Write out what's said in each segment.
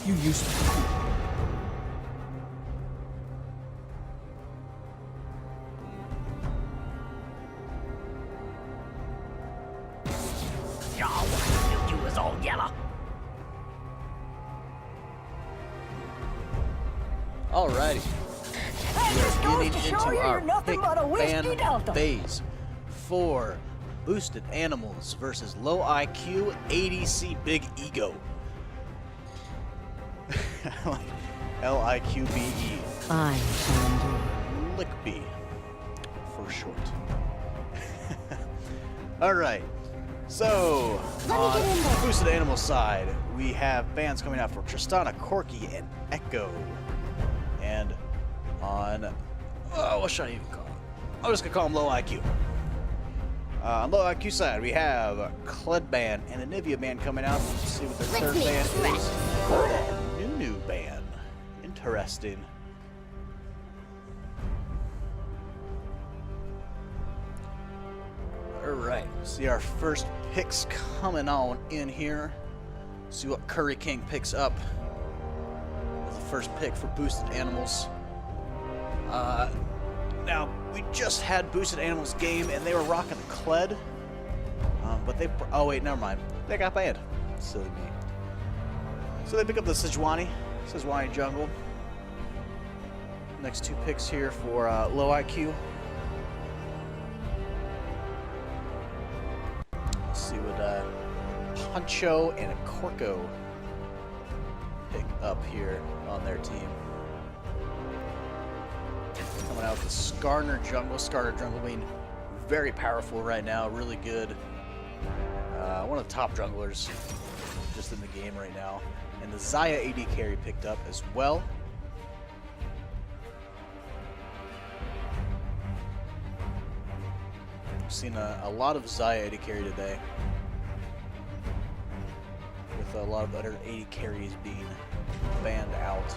You used to be cool. Y'all, you was all yellow. Alrighty. Hey, this goes Getting to into show you our you're nothing pick but a whiskey ban delta. phase for boosted animals versus low IQ ADC big ego. Like LIQBE. I shall endure. Lickby for short. Alright. So on the boosted animal side, we have bans coming out for Tristana, Corki, and Echo. And on what should I even call him? I'm just gonna call him low IQ. On low IQ side, we have Kled ban and a Nivea ban coming out. Let's see what their third ban is. New ban. Interesting. Alright, see our first picks coming on in here. See what Curry King picks up as the first pick for boosted animals. Now, we just had boosted animals game and they were rocking Kled. But they, oh wait, never mind. They got banned. Silly me. So they pick up the Sejuani jungle. Next two picks here for low IQ. Let's see what Puncho and a Corco pick up here on their team. Coming out with the Skarner jungle. Skarner jungle being very powerful right now, really good. One of the top junglers just in the game right now. And the Xayah AD carry picked up as well. We've seen a lot of Xayah AD carry today, with a lot of other AD carries being banned out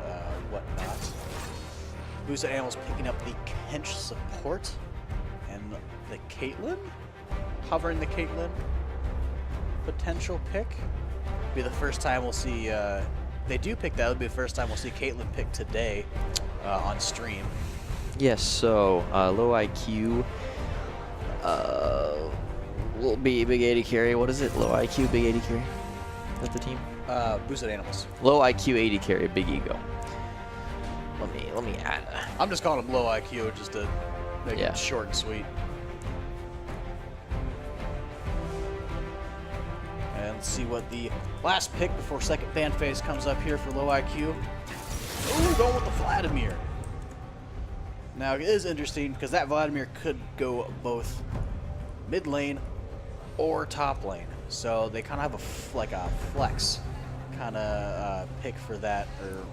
and whatnot. Boosted Animals picking up the Kench support and the Caitlyn, hovering the Caitlyn potential pick. Be the first time we'll see. They do pick that. It'll be the first time we'll see Caitlyn pick today on stream. Yes. So low IQ. Will be big 80 carry. What is it? Low IQ, big 80 carry. Is that the team? Boosted Animals. Low IQ, 80 carry, big ego. Let me add. I'm just calling him low IQ just to make Yeah. it short and sweet. And let's see what the last pick before second ban phase comes up here for low IQ. Ooh, going with the Vladimir. Now it is interesting because that Vladimir could go both mid lane or top lane. So they kind of have like a flex kind of pick for that, or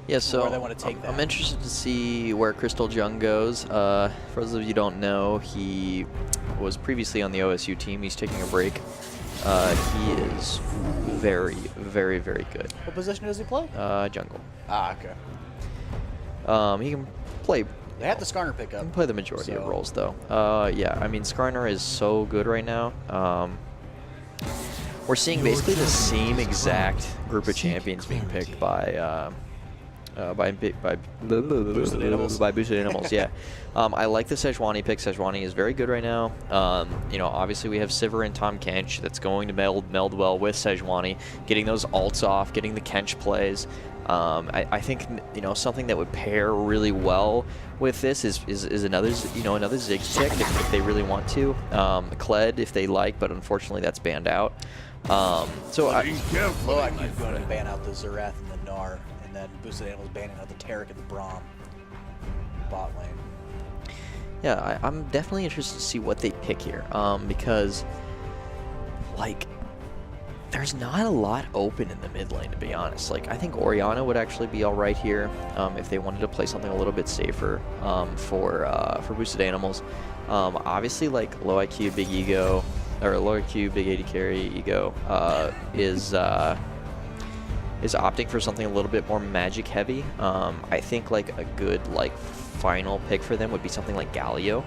Yeah, so where they want to take that. I'm interested to see where Crystal Jung goes. For those of you who don't know, he was previously on the OSU team. He's taking a break. He is very, very, very good. What position does he play? Jungle. Ah, okay. He can play. They had the Skarner pick He up. can play the majority of so- roles, though. Yeah, I mean, Skarner is so good right now. We're seeing basically the same exact group of champions being picked by Boosted Animals. By boosted animals, yeah. I like the Sejuani pick. Sejuani is very good right now. You know, obviously we have Sivir and Tahm Kench that's going to meld well with Sejuani, getting those ults off, getting the Kench plays. I think, you know, something that would pair really well with this is another Zig pick if they really want to. Kled if they like, but unfortunately that's banned out. Low IQ is going to ban out the Xerath and the Gnar, and then Boosted Animals banning out the Taric and the Braum bot lane. Yeah, I'm definitely interested to see what they pick here, because, like, there's not a lot open in the mid lane, to be honest. Like, I think Orianna would actually be all right here if they wanted to play something a little bit safer for boosted animals. Obviously, like, low IQ, big ego, or low IQ, big 80 carry ego is opting for something a little bit more magic heavy. I think like a good like final pick for them would be something like Galio,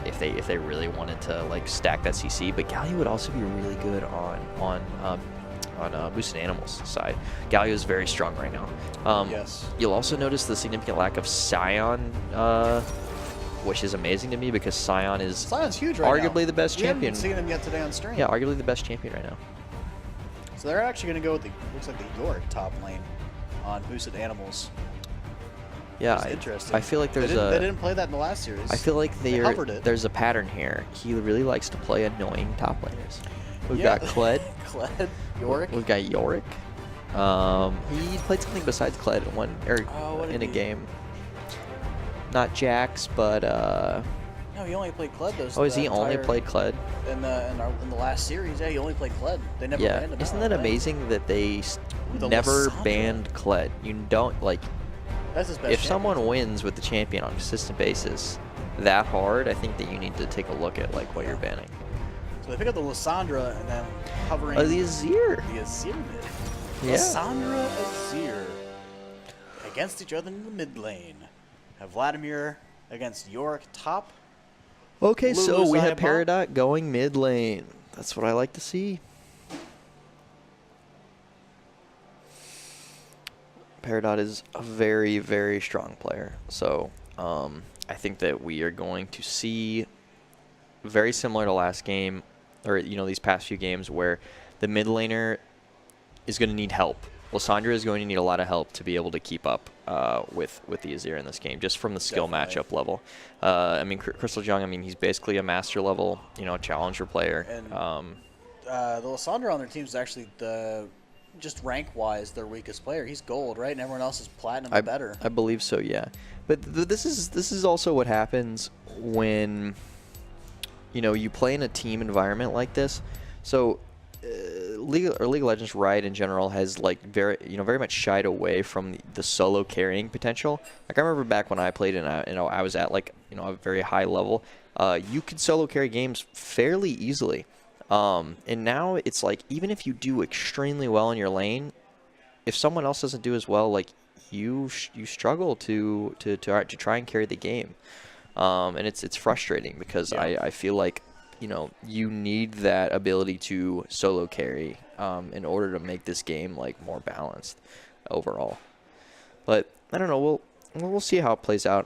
if they really wanted to like stack that CC. But Galio would also be really good on Boosted Animals side. Galio is very strong right now. Yes. You'll also notice the significant lack of Scion, which is amazing to me because Scion is Sion's huge right now. arguably the best We haven't champion. seen him yet today on stream. Yeah, arguably the best champion right now. So they're actually going to go with the, looks like the Yorick top lane on Boosted Animals. Yeah, Interesting. I feel like there's they didn't play that in the last series. I feel like they covered it. there's a pattern here. He really likes to play annoying top laners. We've Yeah. got Kled. Kled, Yorick. We've got Yorick. He played something besides Kled in one in a game. Not Jax, but No, he only played Kled those. oh, is he only played Kled? In the last series? Yeah, he only played Kled. They never Yeah, banned him. isn't out, that right? amazing that they the never Lysandra. banned Kled? You don't like That's his best. if champion. someone wins with the champion on a consistent basis that hard, I think that you need to take a look at like what you're banning. So they pick up the Lysandra and then hovering. Oh, the Azir. The Azir mid. Yeah. Lysandra, Azir against each other in the mid lane. Have Vladimir against Yorick top. Okay, so Lulu's we have eyeball. Peridot going mid lane. That's what I like to see. Peridot is a very, very strong player. So I think that we are going to see very similar to last game, or these past few games, where the mid laner is going to need help. Lysandra is going to need a lot of help to be able to keep up with the Azir in this game, just from the skill Definitely. matchup level. I mean, Crystal Jung, I mean, he's basically a master level, challenger player. And the Lysandra on their team is actually just rank-wise their weakest player. He's gold, right? And everyone else is platinum or better. I believe so, yeah. But this is also what happens when you play in a team environment like this. So League of Legends Riot in general has very much shied away from the solo carrying potential. Like I remember back when I played and I was at a very high level, you could solo carry games fairly easily. And now it's like even if you do extremely well in your lane, if someone else doesn't do as well, like you struggle to try and carry the game, and it's frustrating because I feel like you need that ability to solo carry in order to make this game more balanced overall. But I don't know. We'll see how it plays out.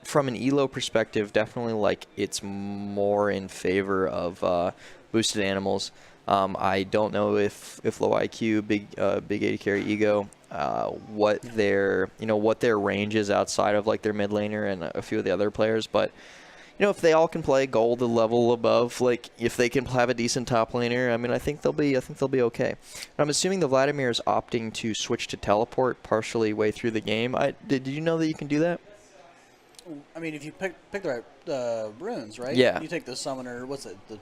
From an elo perspective, definitely it's more in favor of boosted animals. I don't know if low IQ, big AD carry ego, what their range is outside of their mid laner and a few of the other players, but if they all can play gold a level above, if they can have a decent top laner, I mean, I think they'll be okay. And I'm assuming the Vladimir is opting to switch to teleport partially way through the game. Did you know that you can do that? I mean, if you pick the right runes, right? Yeah. You take the summoner. What's it? The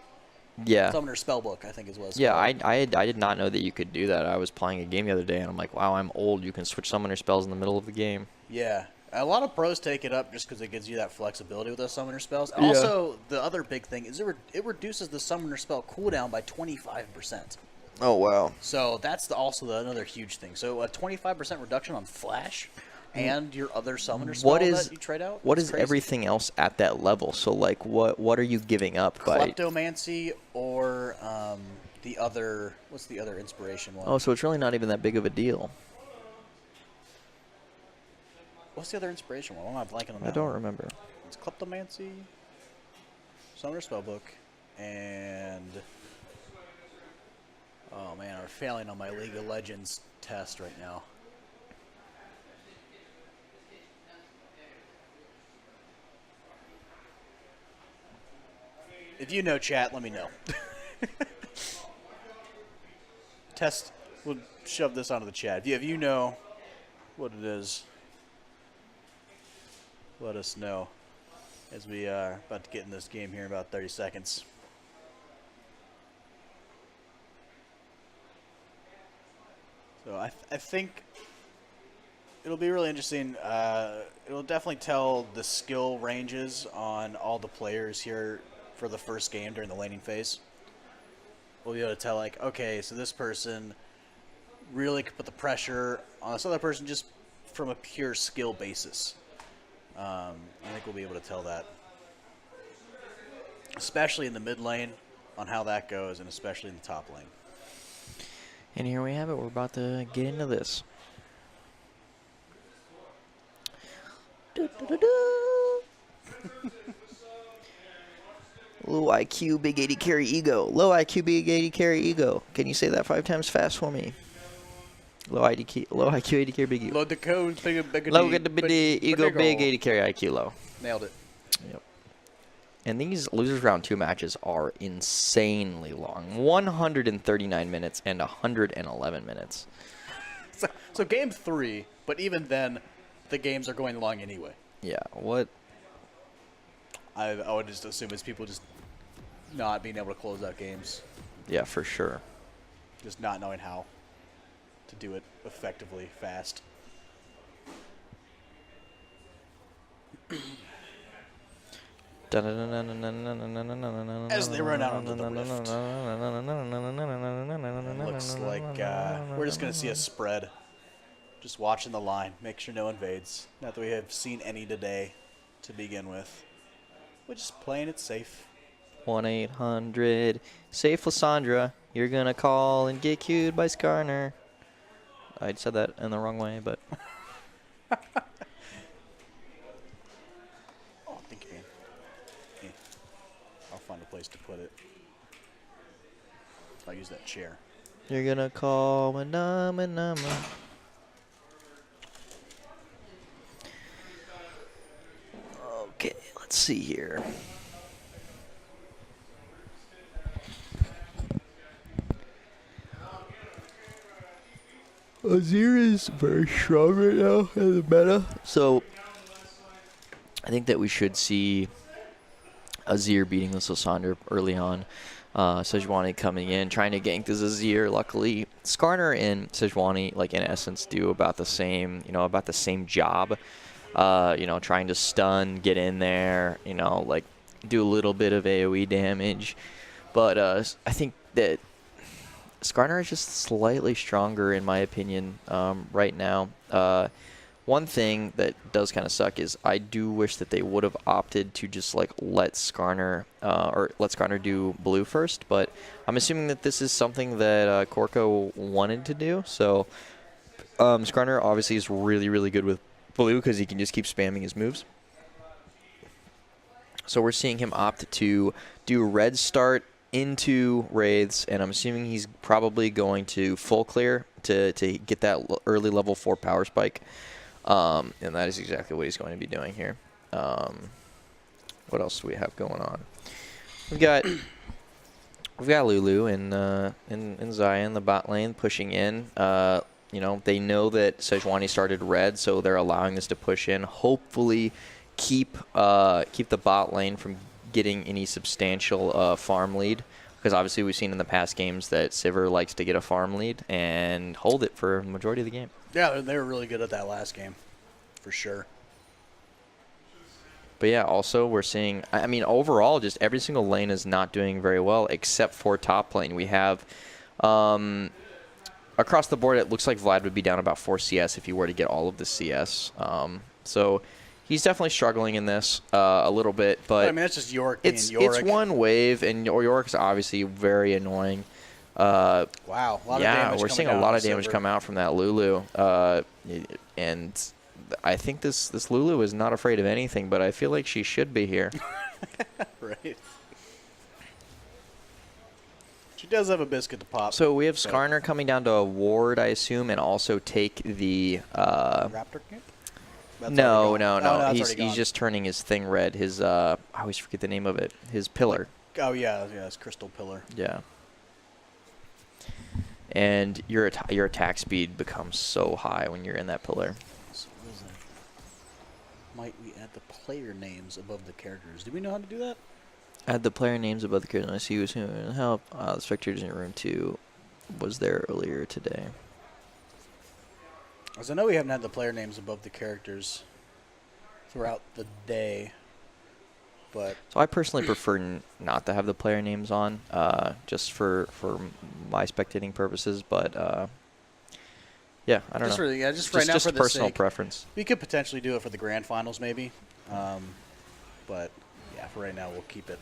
Yeah. summoner spellbook, I think is what it's Yeah, called. I did not know that you could do that. I was playing a game the other day, and I'm like, wow, I'm old. You can switch summoner spells in the middle of the game. Yeah. A lot of pros take it up just because it gives you that flexibility with those summoner spells. Yeah. Also, the other big thing is it reduces the summoner spell cooldown by 25%. Oh, wow. So that's also another huge thing. So a 25% reduction on flash and your other summoner spell that you trade out. What It's is crazy. everything else at that level? So, what are you giving up by? Kleptomancy or the other, what's the other inspiration one? Oh, so it's really not even that big of a deal. What's the other inspiration one? I'm not blanking on that. I don't one. remember. It's Kleptomancy, Summoner Spellbook, and oh man, I'm failing on my League of Legends test right now. If you know, chat, let me know. Test. We'll shove this onto the chat. If you know what it is, let us know as we are about to get in this game here in about 30 seconds. So I think it'll be really interesting. It'll definitely tell the skill ranges on all the players here for the first game during the laning phase. We'll be able to tell, like, okay, so this person really could put the pressure on this other person just from a pure skill basis. I think we'll be able to tell that. Especially in the mid lane on how that goes, and especially in the top lane. And here we have it. We're about to get into this. Low IQ, big 80 carry ego. Low IQ, big 80 carry ego. Can you say that 5 times fast for me? Low IQ, 80 carry big ego. Load the code. Low get the big ego, big 80 carry IQ low. Nailed it. Yep. And these losers round 2 matches are insanely long. 139 minutes and 111 minutes. So game 3, but even then, the games are going long anyway. Yeah, what? I would just assume it's people just not being able to close out games. Yeah, for sure. Just not knowing how to do it effectively, fast. As they run out onto the rift. It looks like we're just going to see a spread. Just watching the line. Make sure no invades. Not that we have seen any today to begin with. We're just playing it safe. 1-800 safe Lysandra. You're going to call and get queued by Skarner. I said that in the wrong way, but... Oh, thank you, man. Yeah. I'll find a place to put it. I'll use that chair. You're going to call Manama. Okay, let's see here. Azir is very strong right now in the meta. So, I think that we should see Azir beating this Lysandra early on. Sejuani coming in, trying to gank this Azir. Luckily, Skarner and Sejuani, like in essence, do about the same, about the same job. Trying to stun, get in there, like do a little bit of AoE damage. But I think that Skarner is just slightly stronger, in my opinion, right now. One thing that does kind of suck is I do wish that they would have opted to just like let Skarner do blue first. But I'm assuming that this is something that Korko wanted to do. So Skarner obviously is really, really good with blue because he can just keep spamming his moves. So we're seeing him opt to do red start into Wraiths, and I'm assuming he's probably going to full clear to get that early level 4 power spike. And that is exactly what he's going to be doing here. What else do we have going on? We've got Lulu and Zion, the bot lane, pushing in. They know that Sejuani started red, so they're allowing this to push in. Hopefully, keep the bot lane from getting any substantial farm lead, because obviously we've seen in the past games that Sivir likes to get a farm lead and hold it for the majority of the game. Yeah, they were really good at that last game, for sure. But yeah, also we're seeing, I mean, overall, just every single lane is not doing very well except for top lane. We have, across the board, it looks like Vlad would be down about 4 CS if he were to get all of the CS. So he's definitely struggling in this a little bit, but I mean, that's just Yorick being It's one wave, and Yorick's obviously very annoying. Wow, a lot of damage. We're seeing a lot of damage come out from that Lulu, and I think this Lulu is not afraid of anything, but I feel like she should be here. Right. She does have a biscuit to pop. So we have Skarner coming down to a ward, I assume, and also take the Raptor camp? No. He's just turning his thing red. His I always forget the name of it. His pillar. Oh yeah, it's crystal pillar. Yeah. And your attack speed becomes so high when you're in that pillar. So what is that? Might we add the player names above the characters? Do we know how to do that? Add the player names above the characters. I see who's going to help. The spectators in room 2 was there earlier today. As I know we haven't had the player names above the characters throughout the day, but... So I personally prefer not to have the player names on, just for my spectating purposes, but yeah, I don't know. Really, yeah, just right now for the personal sake. Preference. We could potentially do it for the grand finals maybe, but yeah, for right now we'll keep it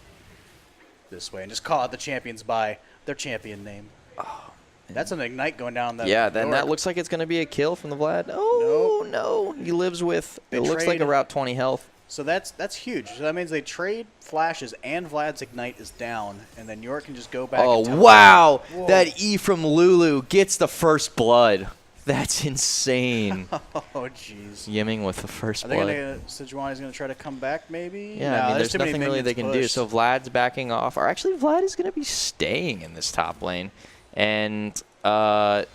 this way and just call out the champions by their champion name. Oh, That's an ignite going down that. Yeah, then that York. looks like it's going to be a kill from the Vlad. Oh, no. He lives with, They it looks like trade- a Route 20 health. So that's huge. So that means they trade flashes and Vlad's ignite is down, and then York can just go back. Oh, and tempo. wow. Whoa. That E from Lulu gets the first blood. That's insane. Oh, jeez. Yimming with the first Are blood. they gonna? Sejuani's gonna try to come back, maybe? Yeah, No, I mean, there's too many nothing really they can minions do. So pushed. Vlad's backing off. Or actually, Vlad is going to be staying in this top lane. And I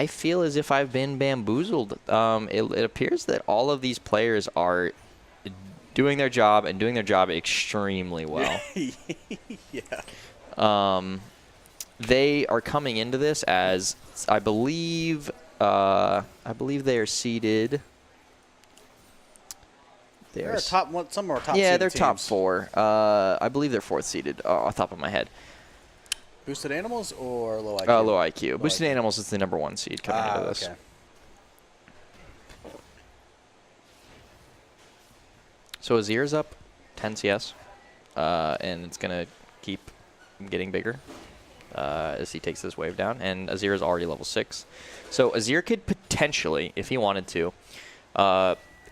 feel as if I've been bamboozled. It appears that all of these players are doing their job and doing their job extremely well. Yeah. They are coming into this as, I believe they are seeded. They're top one. Some are top. Yeah, seeded they're top teams. 4. I believe they're 4th seeded off the top of my head. Boosted animals or low IQ? Low IQ. Boosted Animals is the #1 seed coming into this. Okay. So Azir's up 10 CS, and it's going to keep getting bigger as he takes this wave down. And Azir is already level 6. So Azir could potentially, if he wanted to,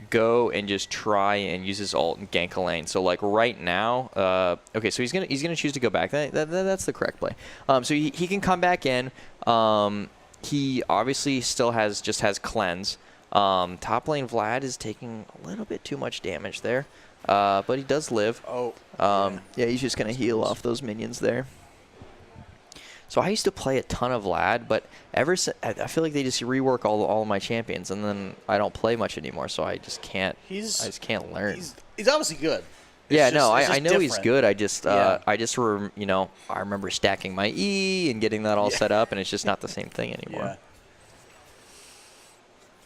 go and just try and use his ult and gank a lane. So like right now, okay, so he's gonna choose to go back. That's the correct play. So he can come back in. He obviously still has cleanse. Top lane Vlad is taking a little bit too much damage there, but he does live. Oh. Yeah, he's just gonna heal off those minions there. So I used to play a ton of Vlad, but ever since I feel like they just rework all of my champions, and then I don't play much anymore. So I just can't. I just can't learn. He's obviously good. Yeah, It's no, just I know he's different. good. I just, Yeah. I remember stacking my E and getting that all set up, and it's just not the same thing anymore. Yeah.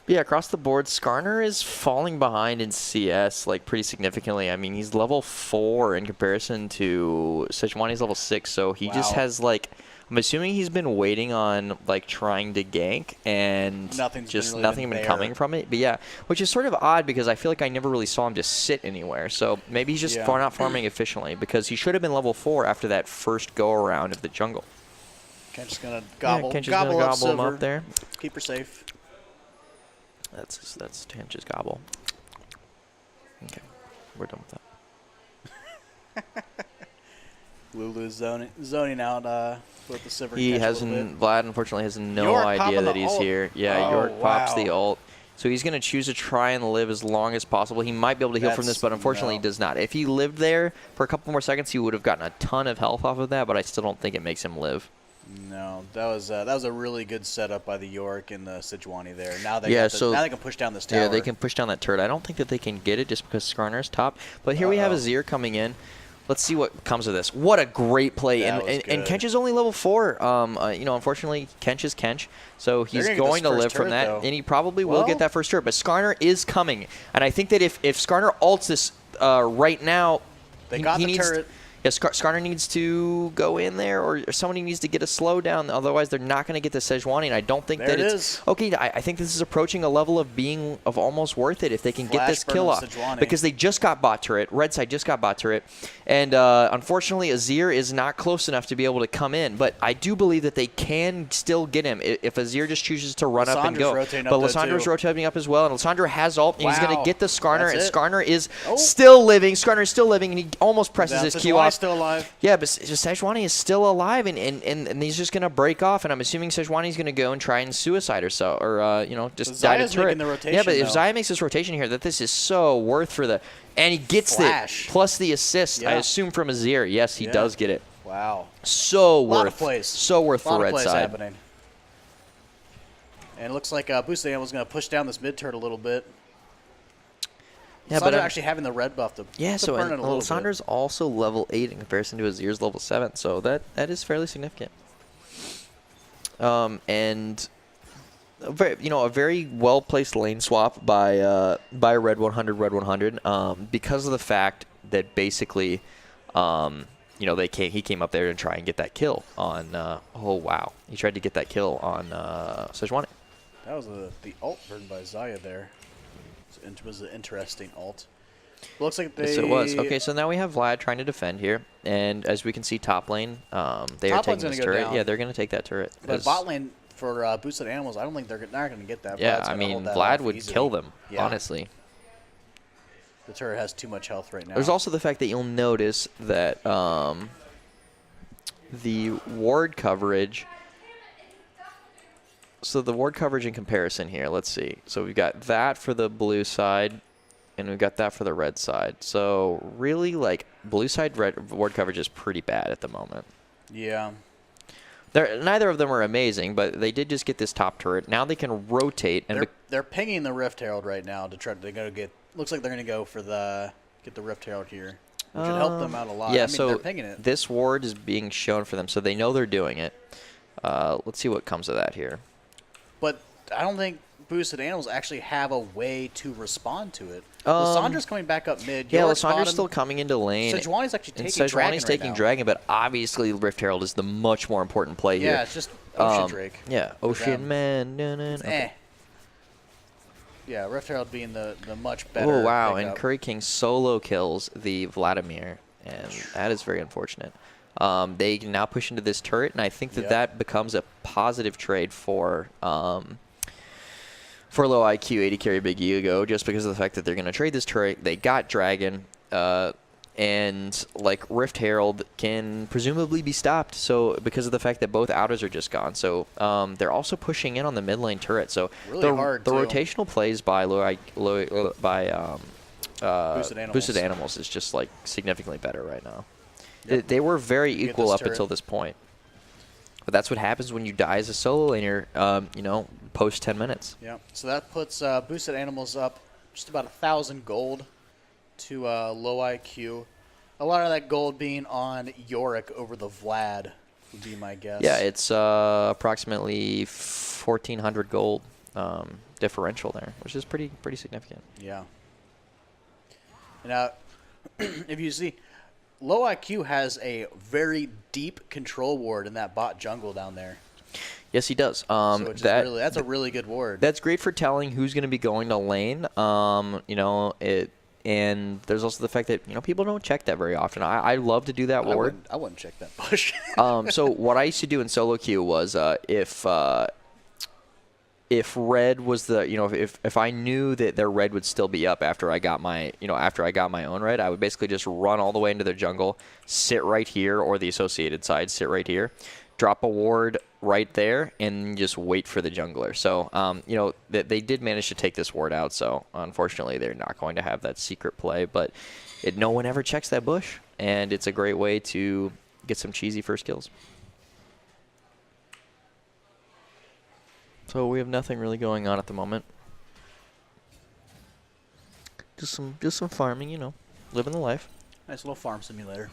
Yeah, across the board, Skarner is falling behind in CS like pretty significantly. I mean, he's level 4 in comparison to Sejuani's level 6, so he just Wow. has like, I'm assuming he's been waiting on like trying to gank and Nothing's nothing been coming from it. But yeah, which is sort of odd because I feel like I never really saw him just sit anywhere. So maybe he's just not farming efficiently because he should have been level 4 after that first go around of the jungle. Ken's just gonna gobble, Ken's just gobble, gonna up gobble him Silver. up there. Keep her safe. That's Tench's gobble. Okay, we're done with that. Lulu's zoning out with the Silver. He catch a little hasn't. bit. Vlad unfortunately has no York idea popping that the he's ult. here. Yeah, Oh, York pops wow. the ult. So he's going to choose to try and live as long as possible. He might be able to heal from this, but unfortunately he does not. If he lived there for a couple more seconds, he would have gotten a ton of health off of that, but I still don't think it makes him live. No, that was a really good setup by the York and the Sejuani there. Now they now they can push down this tower. Yeah, they can push down that turret. I don't think that they can get it just because Skarner's top. But here we have Azir coming in. Let's see what comes of this. What a great play. And Kench is only level 4. Unfortunately, Kench is Kench. So he's going to live from that. Though. And he probably will get that first turret. But Skarner is coming. And I think that if Skarner ults this right now, they got the turret. Yeah, Skarner needs to go in there, or somebody needs to get a slowdown. Otherwise, they're not going to get the Sejuani, and I don't think that it's okay. I think this is approaching a level of almost worth it if they can get this kill off, because they just got bot turret. Red side just got bot turret, and unfortunately, Azir is not close enough to be able to come in. But I do believe that they can still get him if Azir just chooses to run up and go. But Lissandra's rotating up as well, and Lissandra has ult, and he's going to get the Skarner, and Skarner is still living. Skarner is still living, and he almost presses his Q off. Still alive. Yeah, but Sejuani is still alive, and he's just gonna break off. And I'm assuming Sejuani's gonna go and try and suicide herself, or just die to turret. Yeah, but if Xayah makes this rotation here, that is so worth for the, and he gets it plus the assist. I assume from Azir. Yes, he does get it. Wow. So worth. Lot of plays. So worth for red side. Happening. And it looks like Boosted Animal's gonna push down this mid turret a little bit. Yeah, but actually having the red buff to burn it a little bit. Sandra's also level 8 in comparison to Azir's level 7, so that is fairly significant. And a very well placed lane swap by Red 100 because of the fact that basically he came up there to try and get that kill on he tried to get that kill on Sejuani. That was the ult burned by Xayah there. It was an interesting ult. Looks like they... Yes, it was. Okay, so now we have Vlad trying to defend here. And as we can see, top lane, they are taking this turret. Down. Yeah, they're going to take that turret. But bot lane for boosted animals, I don't think they're not going to get that. Yeah, I mean, Vlad would kill them, honestly. The turret has too much health right now. There's also the fact that you'll notice that the ward coverage... So the ward coverage in comparison here, let's see. So we've got that for the blue side, and we've got that for the red side. So really, like, blue side ward coverage is pretty bad at the moment. Yeah. Neither of them are amazing, but they did just get this top turret. Now they can rotate. And they're pinging the Rift Herald right now to try to go get... Looks like they're going to go for get the Rift Herald here, which would help them out a lot. Yeah, I mean, so they're pinging it. This ward is being shown for them, so they know they're doing it. Let's see what comes of that here. But I don't think boosted animals actually have a way to respond to it. Lissandra's coming back up mid. Yeah, Lissandra's still coming into lane. Sejuani's actually taking Sejuani's Dragon taking right Dragon, but obviously Rift Herald is the much more important play here. Yeah, it's just Ocean Drake. Yeah, Ocean Man. Okay. Yeah, Rift Herald being the much better. Oh, wow, pickup. and Curry King solo kills the Vladimir, and that is very unfortunate. They can now push into this turret, and I think that that becomes a positive trade for low IQ AD carry Big Ego, just because of the fact that they're going to trade this turret. They got Dragon, and like Rift Herald can presumably be stopped. So because of the fact that both outers are just gone, so they're also pushing in on the mid lane turret. So really the rotational plays by boosted animals is just like significantly better right now. Yep. They were very equal up until this point. But that's what happens when you die as a solo laner, you know, post 10 minutes. Yeah, so that puts boosted animals up just about 1,000 gold to low IQ. A lot of that gold being on Yorick over the Vlad would be my guess. Yeah, it's approximately 1,400 gold differential there, which is pretty significant. Yeah. Now, if you see... Low IQ has a very deep control ward in that bot jungle down there. Yes, he does. So that's a really good ward. That's great for telling who's going to be going to lane. You know, and there's also the fact that, you know, people don't check that very often. I love to do that ward. I wouldn't check that bush. So what I used to do in solo queue was if red was the, you know, if I knew that their red would still be up after I got my, you know, after I got my own red, I would basically just run all the way into their jungle, sit right here, or the associated side, sit right here, drop a ward right there, and just wait for the jungler. So, you know, they did manage to take this ward out, so unfortunately they're not going to have that secret play, but no one ever checks that bush, and it's a great way to get some cheesy first kills. So we have nothing really going on at the moment. Just some farming, you know, living the life. Nice little farm simulator.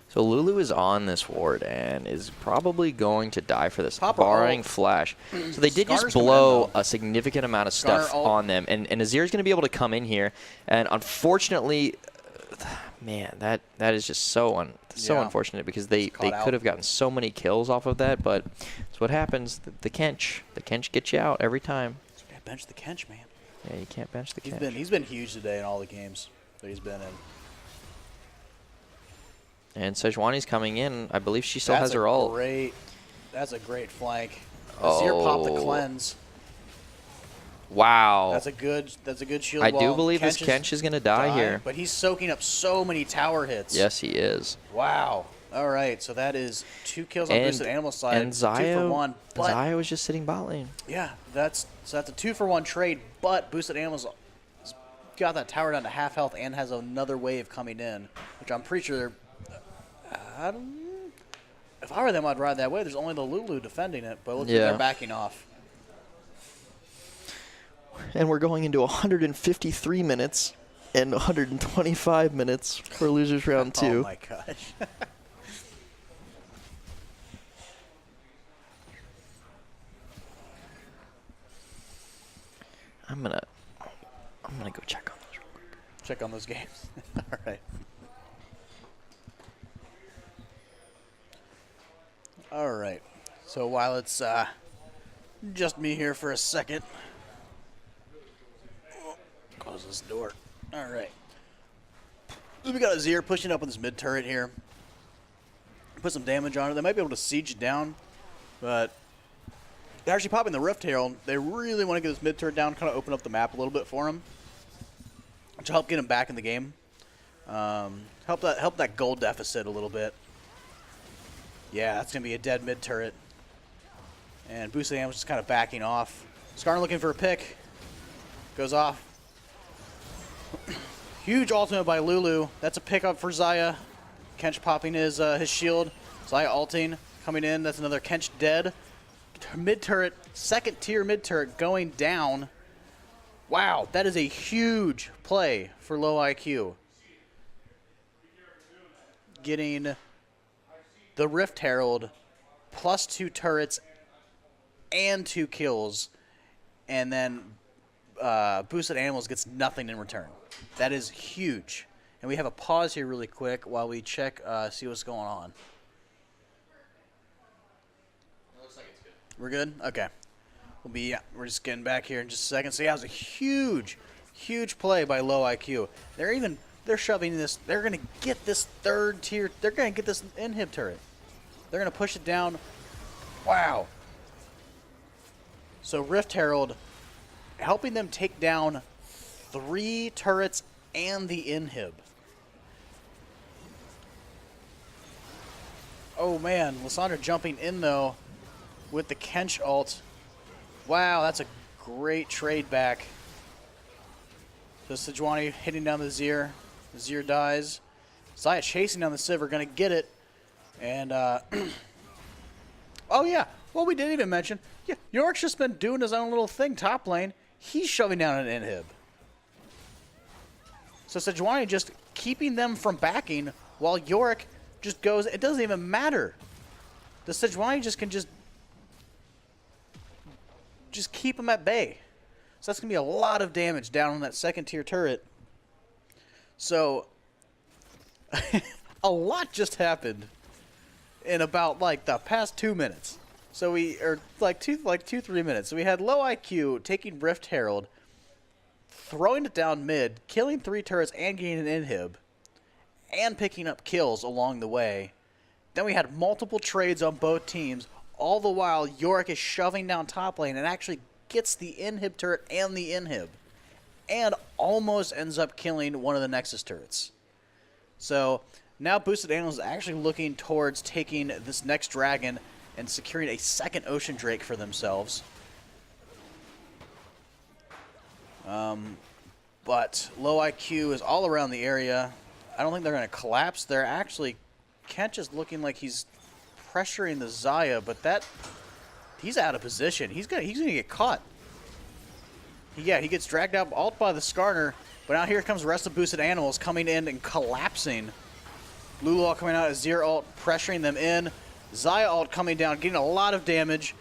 So Lulu is on this ward and is probably going to die for this, barring flash. So they did just blow a significant amount of stuff on them, and Azir's going to be able to come in here, and unfortunately, man, that is just so unfortunate, because they could have gotten so many kills off of that, but that's what happens. The Kench gets you out every time. You can't bench the Kench, man. Yeah, you can't bench the Kench. He's been huge today in all the games that he's been in. And Sejuani's coming in. I believe she still has her ult. That's a great flank. Azir popped the cleanse. Wow. That's a good shield wall. I do believe this Kench is going to die here. But he's soaking up so many tower hits. Yes, he is. Wow. All right, so that is 2 kills on boosted animal side. And Xayah, 2 for 1. Xayah was just sitting bot lane. Yeah, that's a 2 for 1 trade, but boosted animals got that tower down to half health and has another wave coming in, which I'm pretty sure... if I were them, I'd ride that way. There's only the Lulu defending it, but looks like they're backing off. And we're going into 153 minutes and 125 minutes for losers round 2. Oh my gosh. I'm gonna go check on those real quick. Check on those games. All right. All right. So while it's just me here for a second, this door. Alright. We got a Azir pushing up on this mid turret here. Put some damage on it. They might be able to siege it down, but they're actually popping the Rift Herald. They really want to get this mid turret down, kind of open up the map a little bit for him, which will help get him back in the game. Help that gold deficit a little bit. Yeah, that's gonna be a dead mid turret. And Boosted Animal's just kind of backing off. Skarner looking for a pick. Goes off. Huge ultimate by Lulu. That's a pickup for Xayah. Kench popping his shield. Xayah ulting. Coming in. That's another Kench dead. Mid-turret. Second tier mid-turret going down. Wow. That is a huge play for low IQ. Getting the Rift Herald plus 2 turrets and 2 kills. And then Boosted Animals gets nothing in return. That is huge. And we have a pause here really quick while we check, see what's going on. It looks like it's good. We're good? Okay. We're just getting back here in just a second. So yeah, it was a huge, huge play by low IQ. They're shoving this. They're going to get this third tier. They're going to get this inhib turret. They're going to push it down. Wow. So Rift Herald helping them take down 3 turrets and the inhib. Oh man, Lissandra jumping in though with the Kench ult. Wow, that's a great trade back. So Sejuani hitting down the Azir. The Azir dies. Xayah chasing down the Sivir, gonna get it. And oh yeah, well we didn't even mention. Yeah, Yorick's just been doing his own little thing top lane. He's shoving down an inhib. So Sejuani just keeping them from backing while Yorick just goes. It doesn't even matter. The Sejuani just can just keep them at bay. So that's going to be a lot of damage down on that second tier turret. So a lot just happened in about like the past 2 minutes. So like 3 minutes. So we had low IQ taking Rift Herald, throwing it down mid, killing 3 turrets and getting an inhib, and picking up kills along the way. Then we had multiple trades on both teams, all the while Yorick is shoving down top lane and actually gets the inhib turret and the inhib, and almost ends up killing one of the Nexus turrets. So now Boosted Animals is actually looking towards taking this next dragon and securing a second Ocean Drake for themselves. But low IQ is all around the area. I don't think they're going to collapse. They're actually... Kench is looking like he's pressuring the Xayah, but he's out of position. He's gonna get caught. Yeah, he gets dragged out, ult by the Skarner, but now here comes the rest of Boosted Animals coming in and collapsing. Lulu ult coming out, Azir ult pressuring them in. Xayah ult coming down, getting a lot of damage.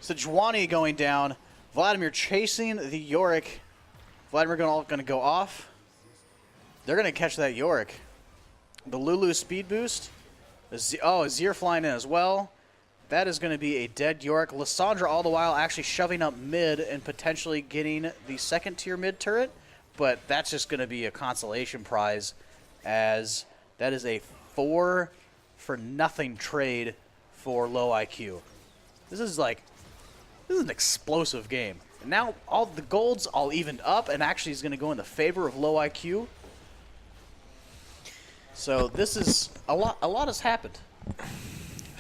Sejuani going down. Vladimir chasing the Yorick. Vladimir going to go off. They're going to catch that Yorick. The Lulu speed boost. Azir flying in as well. That is going to be a dead Yorick. Lissandra all the while actually shoving up mid and potentially getting the second tier mid turret. But that's just going to be a consolation prize, as that is a 4 for nothing trade for low IQ. This is an explosive game. And now all the gold's all evened up and actually is going to go in the favor of low IQ. So this is a lot has happened.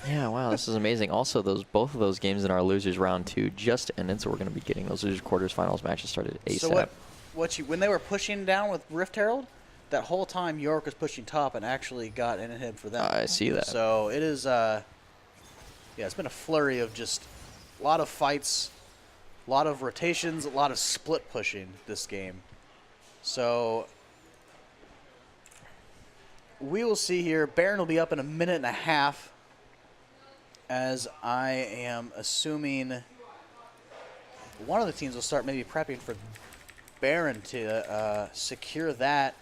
Yeah, wow, this is amazing. Also, both of those games in our losers round 2 just ended, so we're going to be getting those losers quarters finals matches started ASAP. So when they were pushing down with Rift Herald, that whole time York was pushing top and actually got an inhib for them. I see that. So it is, yeah, it's been a flurry of just a lot of fights, a lot of rotations, a lot of split pushing this game. So we will see here. Baron will be up in a minute and a half, as I am assuming one of the teams will start maybe prepping for Baron to secure that,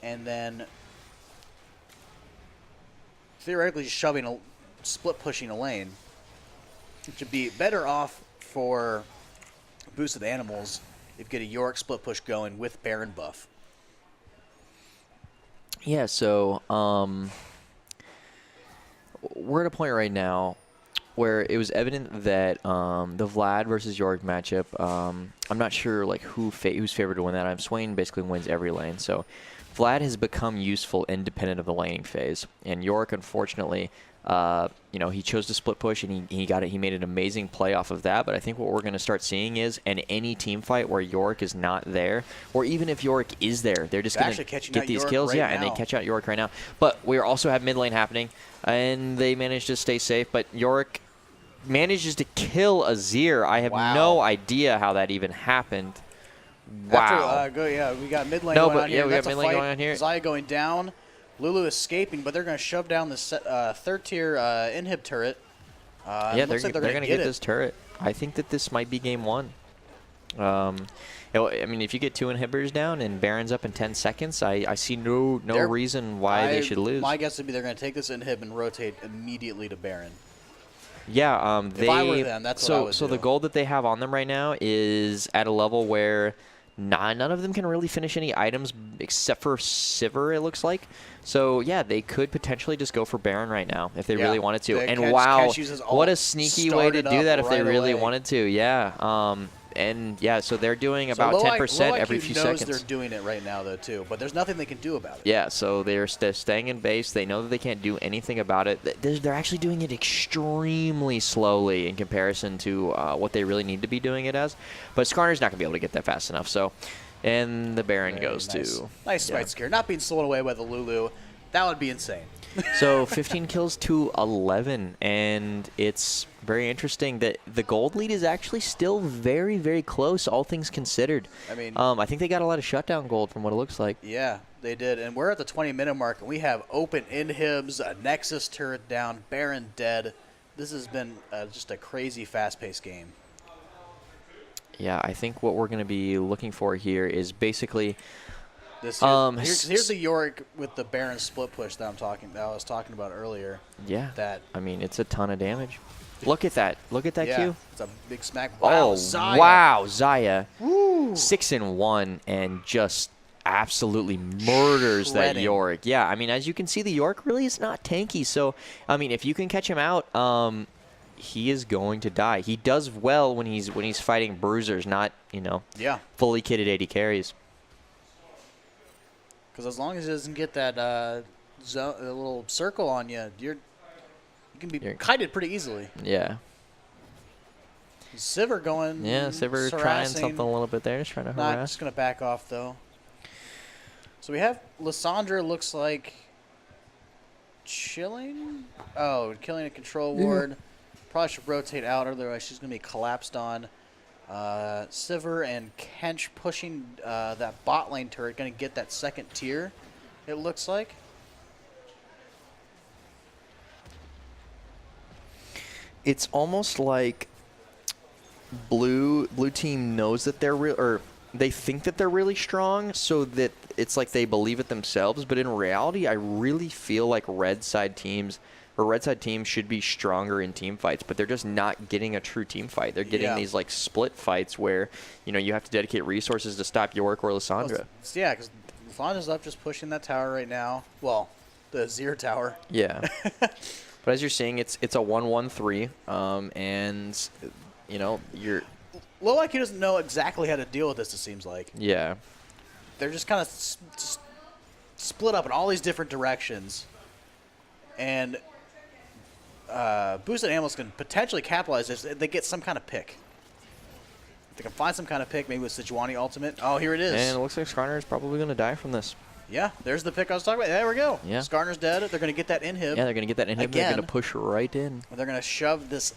and then theoretically just shoving split pushing a lane, which would be better off for Boosted Animals if you get a Yorick split push going with Baron buff. Yeah, so we're at a point right now where it was evident that the Vlad versus Yorick matchup, I'm not sure like who's favored to win that. Swain basically wins every lane, so Vlad has become useful independent of the laning phase, and Yorick, unfortunately, you know, he chose to split push, and he got it. He made an amazing play off of that. But I think what we're going to start seeing is in any team fight where Yorick is not there, or even if Yorick is there, they're just going to get these kills. Yeah, and they catch out Yorick right now. But we also have mid lane happening, and they managed to stay safe. But Yorick manages to kill Azir. I have no idea how that even happened. Wow. We got mid lane going on here. Yeah, we got mid lane going on here. Xayah going down. Lulu escaping, but they're going to shove down this third tier inhib turret. Yeah, they're going to get this turret. I think that this might be game one. I mean, if you get 2 inhibitors down and Baron's up in 10 seconds, I see no reason why they should lose. My guess would be they're going to take this inhib and rotate immediately to Baron. Yeah, if I were them, that's what I would do. So the gold that they have on them right now is at a level where none of them can really finish any items except for Sivir, it looks like. So, yeah, they could potentially just go for Baron right now if they really wanted to. And wow, what a sneaky way to do that if they really wanted to. Yeah. And, yeah, so they're doing about 10% every few seconds. They're doing it right now, though, too. But there's nothing they can do about it. Yeah, so they're staying in base. They know that they can't do anything about it. They're actually doing it extremely slowly in comparison to what they really need to be doing it as. But Skarner's not going to be able to get that fast enough. So, and the Baron goes to... Nice fight scare. Not being slowed away by the Lulu. That would be insane. So 15 kills to 11, and it's very interesting that the gold lead is actually still very, very close, all things considered. I mean, I think they got a lot of shutdown gold from what it looks like. Yeah, they did, and we're at the 20-minute mark, and we have open inhibs, a Nexus turret down, Baron dead. This has been just a crazy, fast-paced game. Yeah, I think what we're going to be looking for here is basically... Here's the Yorick with the Baron split push that I was talking about earlier. Yeah. I mean, it's a ton of damage. Look at that. Look at that Q. It's a big smack. Wow, Xayah. Wow, Xayah. Woo. 6-1 and just absolutely murders that Yorick. Yeah, I mean, as you can see, the Yorick really is not tanky. So, I mean, if you can catch him out, he is going to die. He does well when he's fighting bruisers, not, fully kitted AD carries. Because as long as he doesn't get that little circle on you, you can be kited pretty easily. Yeah. Sivir going. Yeah, Sivir trying something a little bit there, just trying to harass. Just going to back off, though. So we have Lissandra looks like chilling. Oh, killing a control ward. Probably should rotate out, otherwise she's going to be collapsed on. Sivir and Kench pushing that bot lane turret, going to get that second tier, it looks like. It's almost like blue team knows that they're or they think that they're really strong, so that it's like they believe it themselves. But in reality, I really feel like red side teams should be stronger in team fights, but they're just not getting a true team fight. They're getting these like split fights where you have to dedicate resources to stop Yorick or Lissandra. Yeah, because Lissandra's up just pushing that tower right now. Well, the Azir tower. Yeah. But as you're seeing, it's a 1-1-3, and you're. Low IQ doesn't know exactly how to deal with this. It seems like. Yeah. They're just kind of split up in all these different directions, and. Boosted Animals can potentially capitalize this if they get some kind of pick. If they can find some kind of pick, maybe with Sejuani ultimate. Oh, here it is. And it looks like Skarner is probably going to die from this. Yeah, there's the pick I was talking about. There we go. Yeah. Skarner's dead. They're going to get that inhib. Yeah, they're going to get that inhib. Again. They're going to push right in. And they're going to shove this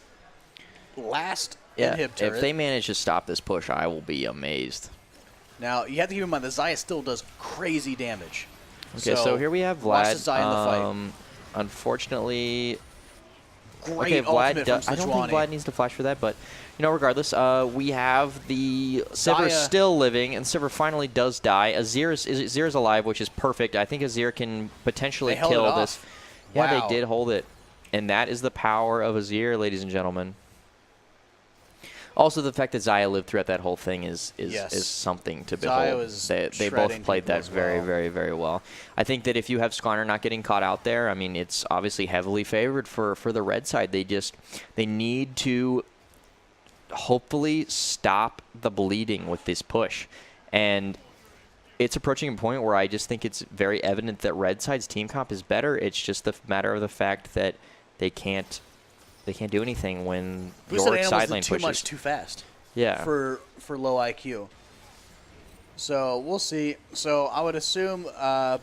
last inhib turret. If they manage to stop this push, I will be amazed. Now, you have to keep in mind that Xayah still does crazy damage. Okay, so here we have Vlad. Xayah in the fight. Unfortunately... Great ultimate from Sejuani. I don't think Vlad needs to flash for that, but regardless, we have the Sivir still living, and Sivir finally does die. Azir is alive, which is perfect. I think Azir can potentially kill this. Yeah, they did hold it, and that is the power of Azir, ladies and gentlemen. Also, the fact that Xayah lived throughout that whole thing is Yes. something to Xayah behold. was They both shredding played people that as very, well. very, very well. I think that if you have Skarner not getting caught out there, I mean, it's obviously heavily favored for the red side. They need to hopefully stop the bleeding with this push. And it's approaching a point where I just think it's very evident that red side's team comp is better. It's just the matter of the fact that they can't do anything when Boosted your side animals lane did too pushes. much too fast. Yeah. For low IQ. So we'll see. So I would assume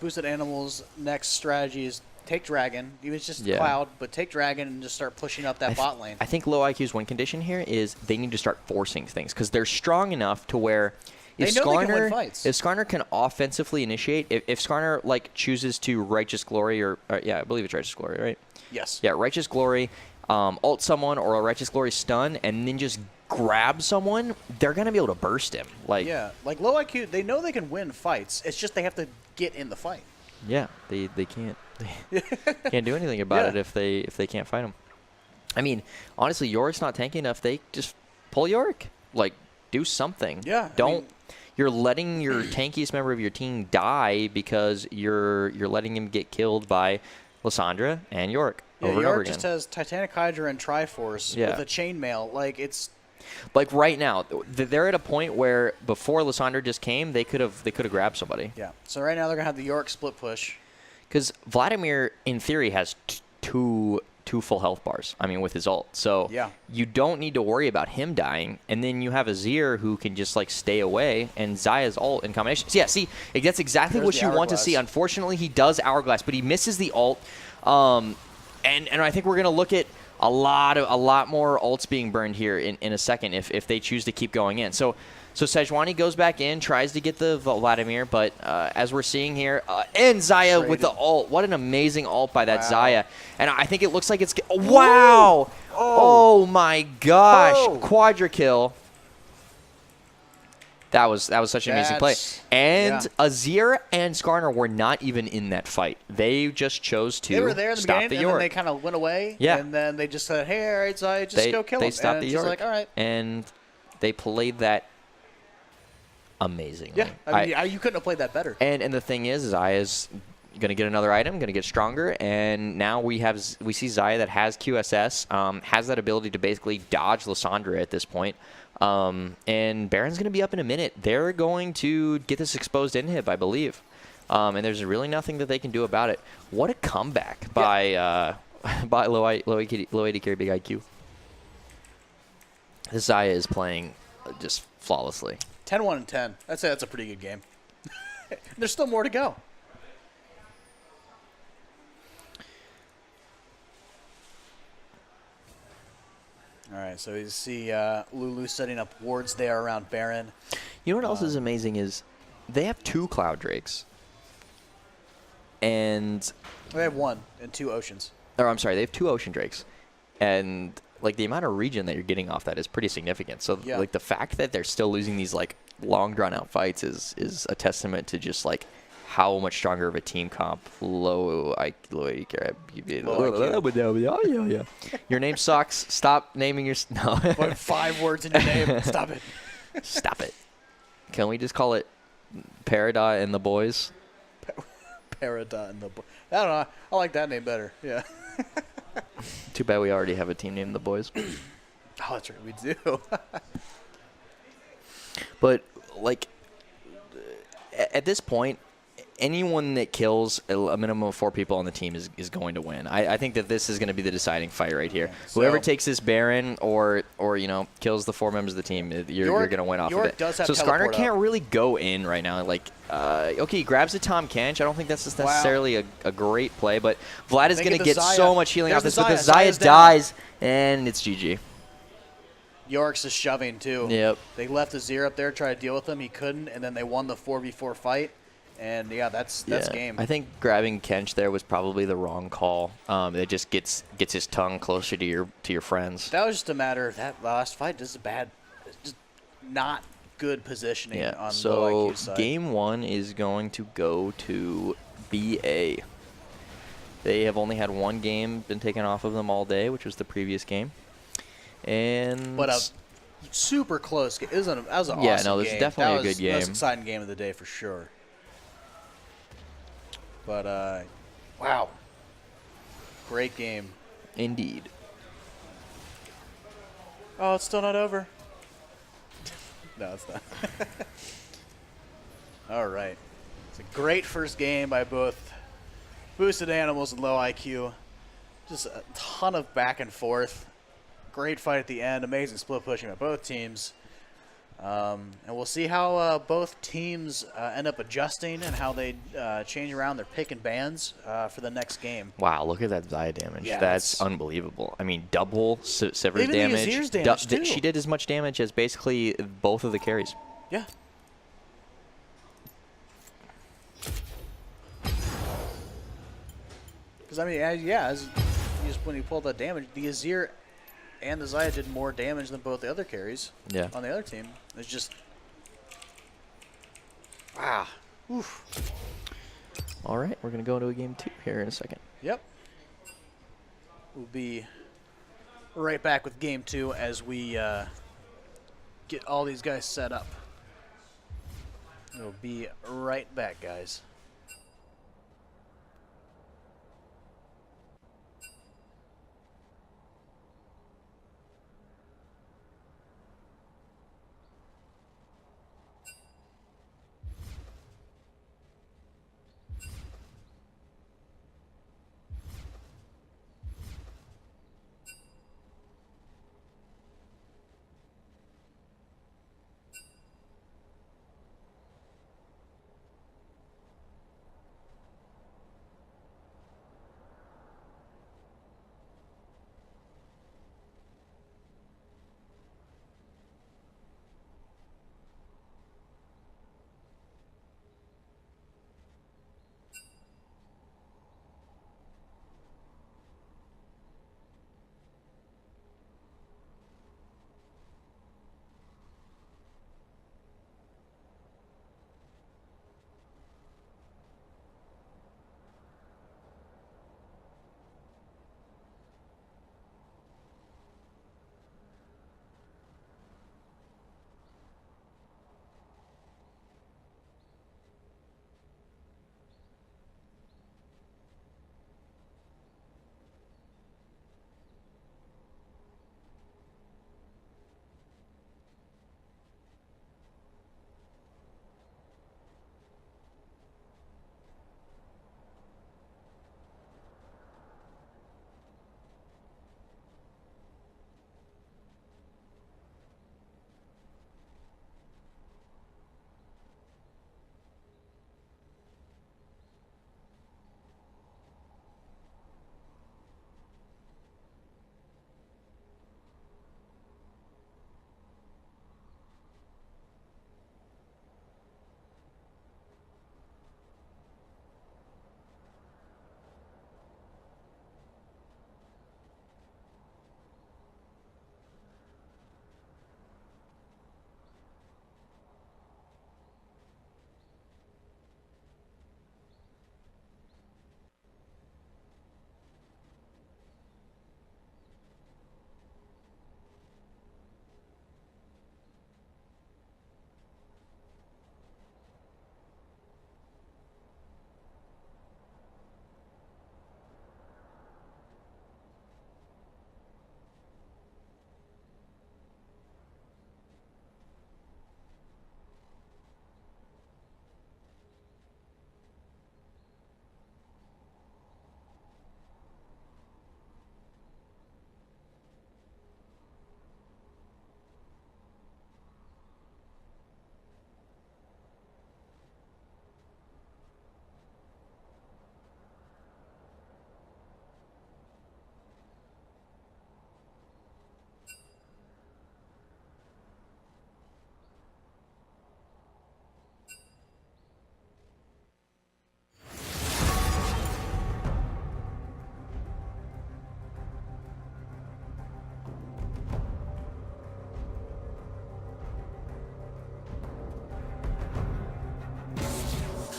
boosted animals' next strategy is take dragon, even if it's just cloud, but take dragon and just start pushing up that bot lane. I think low IQ's win condition here is they need to start forcing things because they're strong enough to where if They know they can win fights. If Skarner can offensively initiate, if Skarner like chooses to Righteous Glory or yeah, I believe it's Righteous Glory, right? Yes. Yeah, Righteous Glory, ult someone or a Righteous Glory stun, and then just grab someone, they're gonna be able to burst him. Like Yeah, like low IQ, they know they can win fights. It's just they have to get in the fight. yeah, they can't can't do anything about it if they can't fight him. I mean, honestly, Yorick's not tanky enough. They just pull Yorick, like do something. Yeah, don't. You're letting your tankiest member of your team die because you're letting him get killed by Lissandra and Yorick Yeah, over and over Yorick again. just has Titanic Hydra and Triforce with a chainmail. Like it's like right now, they're at a point where before Lissandra just came, they could have grabbed somebody. yeah. So right now they're gonna have the Yorick split push. Because Vladimir, in theory, has two full health bars. I mean, with his ult. So Yeah. you don't need to worry about him dying. And then you have Azir who can just like stay away, and Xayah's ult in combination. So yeah, see, that's exactly There's what the you want to see. hourglass. Unfortunately, he does hourglass, but he misses the ult. And I think we're gonna look at a lot more ults being burned here in a second if they choose to keep going in. So Sejuani goes back in, tries to get the Vladimir, but as we're seeing here, and Xayah with the ult. What an amazing ult by that Xayah. And I think it looks like it's... Wow! Oh my gosh! Quadra kill. That was such an amazing play. And Azir and Skarner were not even in that fight. They just chose to They were there in the stop beginning, the and Yorick. then they kind of went away. Yeah. And then they just said, hey, all right, Xayah, just go kill him. They stopped and the she's Yorick. like, all right. And they played that amazingly. Yeah, I mean, you couldn't have played that better. And the thing is Xayah's going to get another item, going to get stronger, and now we see Xayah that has QSS, has that ability to basically dodge Lissandra at this point. And Baron's going to be up in a minute. They're going to get this exposed inhib, I believe. And there's really nothing that they can do about it. What a comeback by low AD carry big IQ. This Xayah is playing just flawlessly. 10-1 and 10. I'd say that's a pretty good game. There's still more to go. All right, so you see Lulu setting up wards there around Baron. You know what else is amazing is they have 2 Cloud Drakes. And... We have 1 and 2 Oceans. Or I'm sorry, they have 2 Ocean Drakes. And like the amount of regen that you're getting off that is pretty significant. So like the fact that they're still losing these like long drawn out fights is a testament to just like how much stronger of a team comp low IQ. Your name sucks. Stop naming your no. Put 5 words in your name. Stop it. Stop it. Can we just call it Parada and the Boys? Parada and the I don't know. I like that name better. Yeah. Too bad we already have a team named the Boys. Oh, that's right. We do. But like at this point, anyone that kills a minimum of 4 people on the team is going to win. I think that this is going to be the deciding fight right here. So whoever takes this Baron or you know kills the 4 members of the team, you're going to win off of it. Does have so Skarner teleport can't up. really go in right now. Like, okay, he grabs a Tom Kench. I don't think that's just necessarily a great play, but Vlad is going to get so much healing off this. But the Xayah dies, and it's GG. Yorick's just shoving too. Yep. They left Azir up there, try to deal with him. He couldn't, and then they won the 4v4 fight. And yeah, that's game. I think grabbing Kench there was probably the wrong call. It just gets his tongue closer to your friends. That was just a matter of that last fight. Just not good positioning on low IQ side. Game 1 is going to go to BA. They have only had 1 game been taken off of them all day, which was the previous game. And but a super close. It was that was an Yeah, awesome no, this is game. definitely That a good was the most game. exciting game of the day for sure. But wow, great game. Indeed. Oh, it's still not over. No, it's not. All right. It's a great first game by both Boosted Animals and Low IQ. Just a ton of back and forth. Great fight at the end. Amazing split pushing by both teams. And we'll see how both teams end up adjusting and how they change around their pick and bans for the next game. Wow, look at that Zaya damage. Yeah, that's unbelievable. I mean, double Sever's Even the damage. Azir's damage, too. She did as much damage as basically both of the carries. Yeah. Because, I mean, when he pulled that damage, the Azir and the Zaya did more damage than both the other carries on the other team. It's just... Wow. Oof. All right, we're going to go into a game 2 here in a second. Yep. We'll be right back with game 2 as we get all these guys set up. We'll be right back, guys.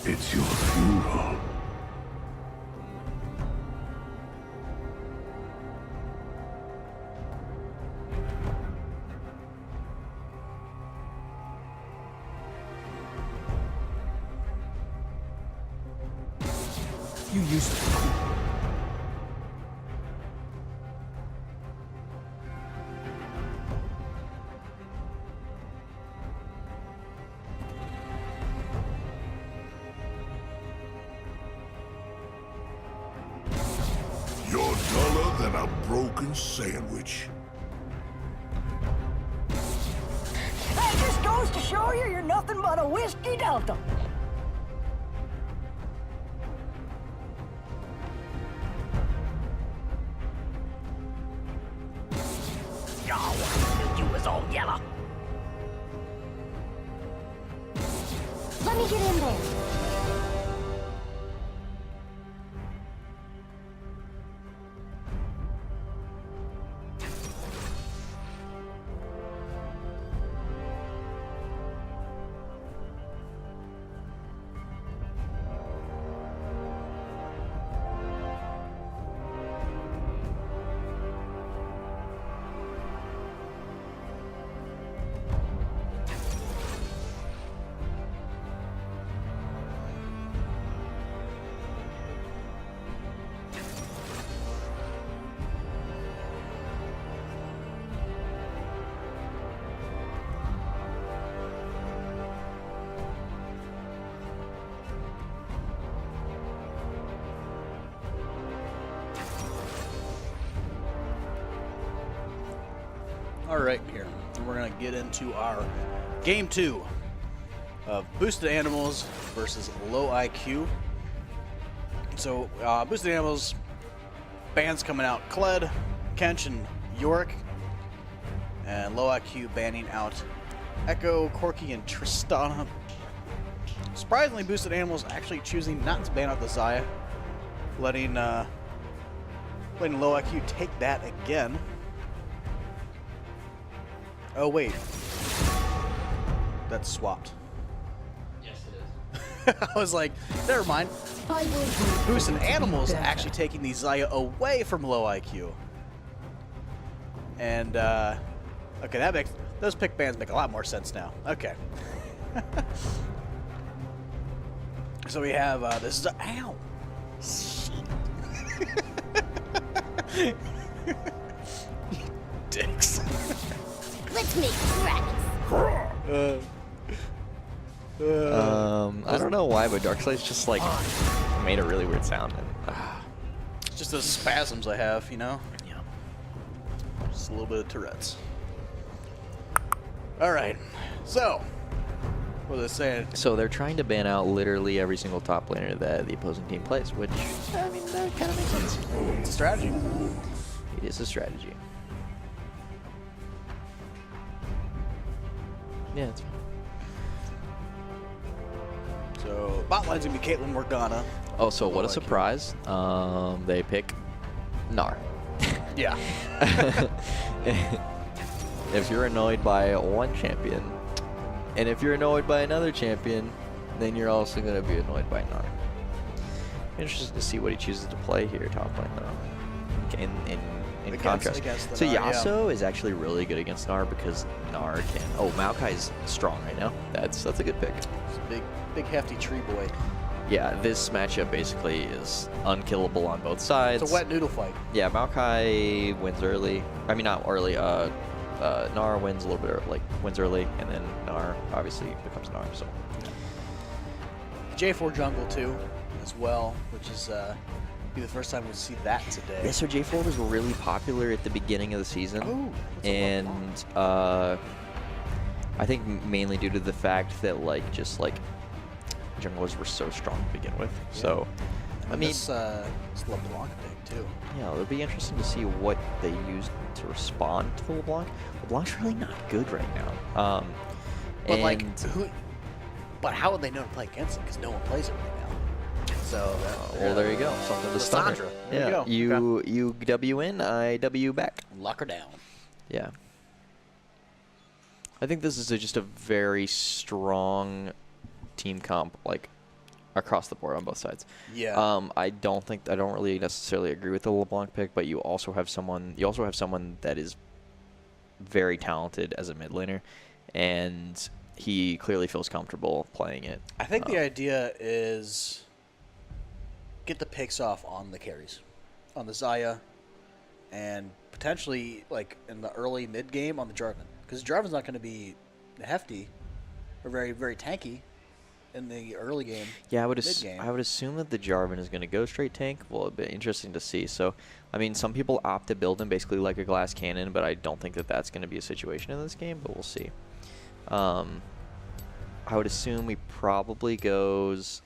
It's your funeral. used to be cool. You're duller than a broken sandwich. That just goes to show you you're nothing but a whiskey delta. Oh, I knew you was all yellow. Let me get in there. All right, here. And we're going to get into our game 2 of Boosted Animals versus Low IQ. So, Boosted Animals, bans coming out Kled, Kench, and Yorick. And Low IQ banning out Echo, Corki, and Tristana. Surprisingly, Boosted Animals actually choosing not to ban out the Xayah, letting Low IQ take that again. Oh, wait. That's swapped. Yes, it is. I was like, never mind. I will do Boosted Animals better. actually taking the Xayah away from Low IQ. And, okay, that makes, those pick bans make a lot more sense now. Okay. So we have, this is a, ow. Shit. Dicks. Let's make tracks. I don't know why, but Darkseid's just like made a really weird sound. And, Just those spasms I have, you know? yeah. Just a little bit of Tourette's. Alright, so, what was I saying? So they're trying to ban out literally every single top laner that the opposing team plays, which, I mean, that kind of makes sense. It's a strategy. It is a strategy. Yeah, it's fine. So, bot line's gonna be Caitlyn Morgana. Oh, so what a Low IQ. surprise. They pick Gnar. Yeah. If you're annoyed by one champion, and if you're annoyed by another champion, then you're also going to be annoyed by Gnar. Interesting to see what he chooses to play here, top lane, though. In Against- contrast. against the So Gnar, yeah. Yasuo is actually really good against Gnar because Gnar can... Oh, Maokai's strong right now. That's a good pick. It's a big hefty tree boy. Yeah, this matchup basically is unkillable on both sides. It's a wet noodle fight. Yeah, Maokai wins early. I mean, not early. Gnar wins a little bit, wins early, and then Gnar obviously becomes Gnar. So J4 jungle too, as well, which is be the first time we see that today. yeah, so J4 was really popular at the beginning of the season, Ooh, that's a and I think mainly due to the fact that junglers were so strong to begin with. Yeah. So And I mean, this LeBlanc pick too. yeah, it'll be interesting to see what they use to respond to the LeBlanc. LeBlanc's really not good right now. But like, and- who? But how would they know to play against it? Because no one plays it right now. So there you go. Something to stun her. Lissandra. There Yeah, you go. you W in, I W back. Lock her down. Yeah. I think this is just a very strong team comp, across the board on both sides. Yeah. I don't really necessarily agree with the LeBlanc pick, but you also have someone that is very talented as a mid laner, and he clearly feels comfortable playing it. I think the idea is get the picks off on the carries, on the Zaya, and potentially like in the early mid game on the Jarvan, because Jarvan's not going to be hefty or very very tanky in the early game. Yeah, I would mid-game. assume that the Jarvan is going to go straight tank. Well, it'd be interesting to see. So, I mean, some people opt to build him basically like a glass cannon, but I don't think that that's going to be a situation in this game. But we'll see. I would assume he probably goes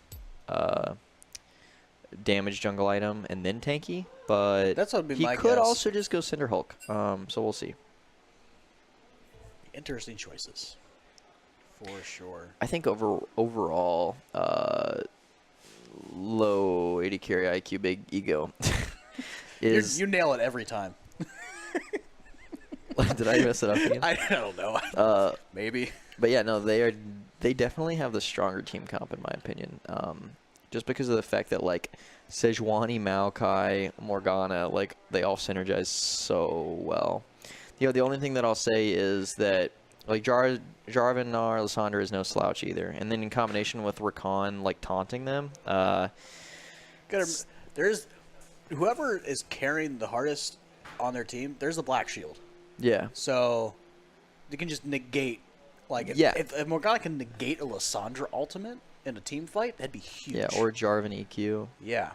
damage jungle item and then tanky, but That's what would be he my could guess. also just go Cinder Hulk. So we'll see. Interesting choices, for sure. I think overall, low AD carry IQ, big ego. You nail it every time. Did I mess it up again? I don't know. Maybe. But yeah, no, they definitely have the stronger team comp in my opinion. Just because of the fact that like Sejuani, Maokai, Morgana, like they all synergize so well. You know, the only thing that I'll say is that like Jarvan or Lysandra is no slouch either, and then in combination with Rakan like taunting them, There's whoever is carrying the hardest on their team. There's the Black Shield, yeah, so you can just negate. Like if Morgana can negate a Lysandra ultimate in a team fight, that'd be huge. yeah, or Jarvan EQ. Yeah.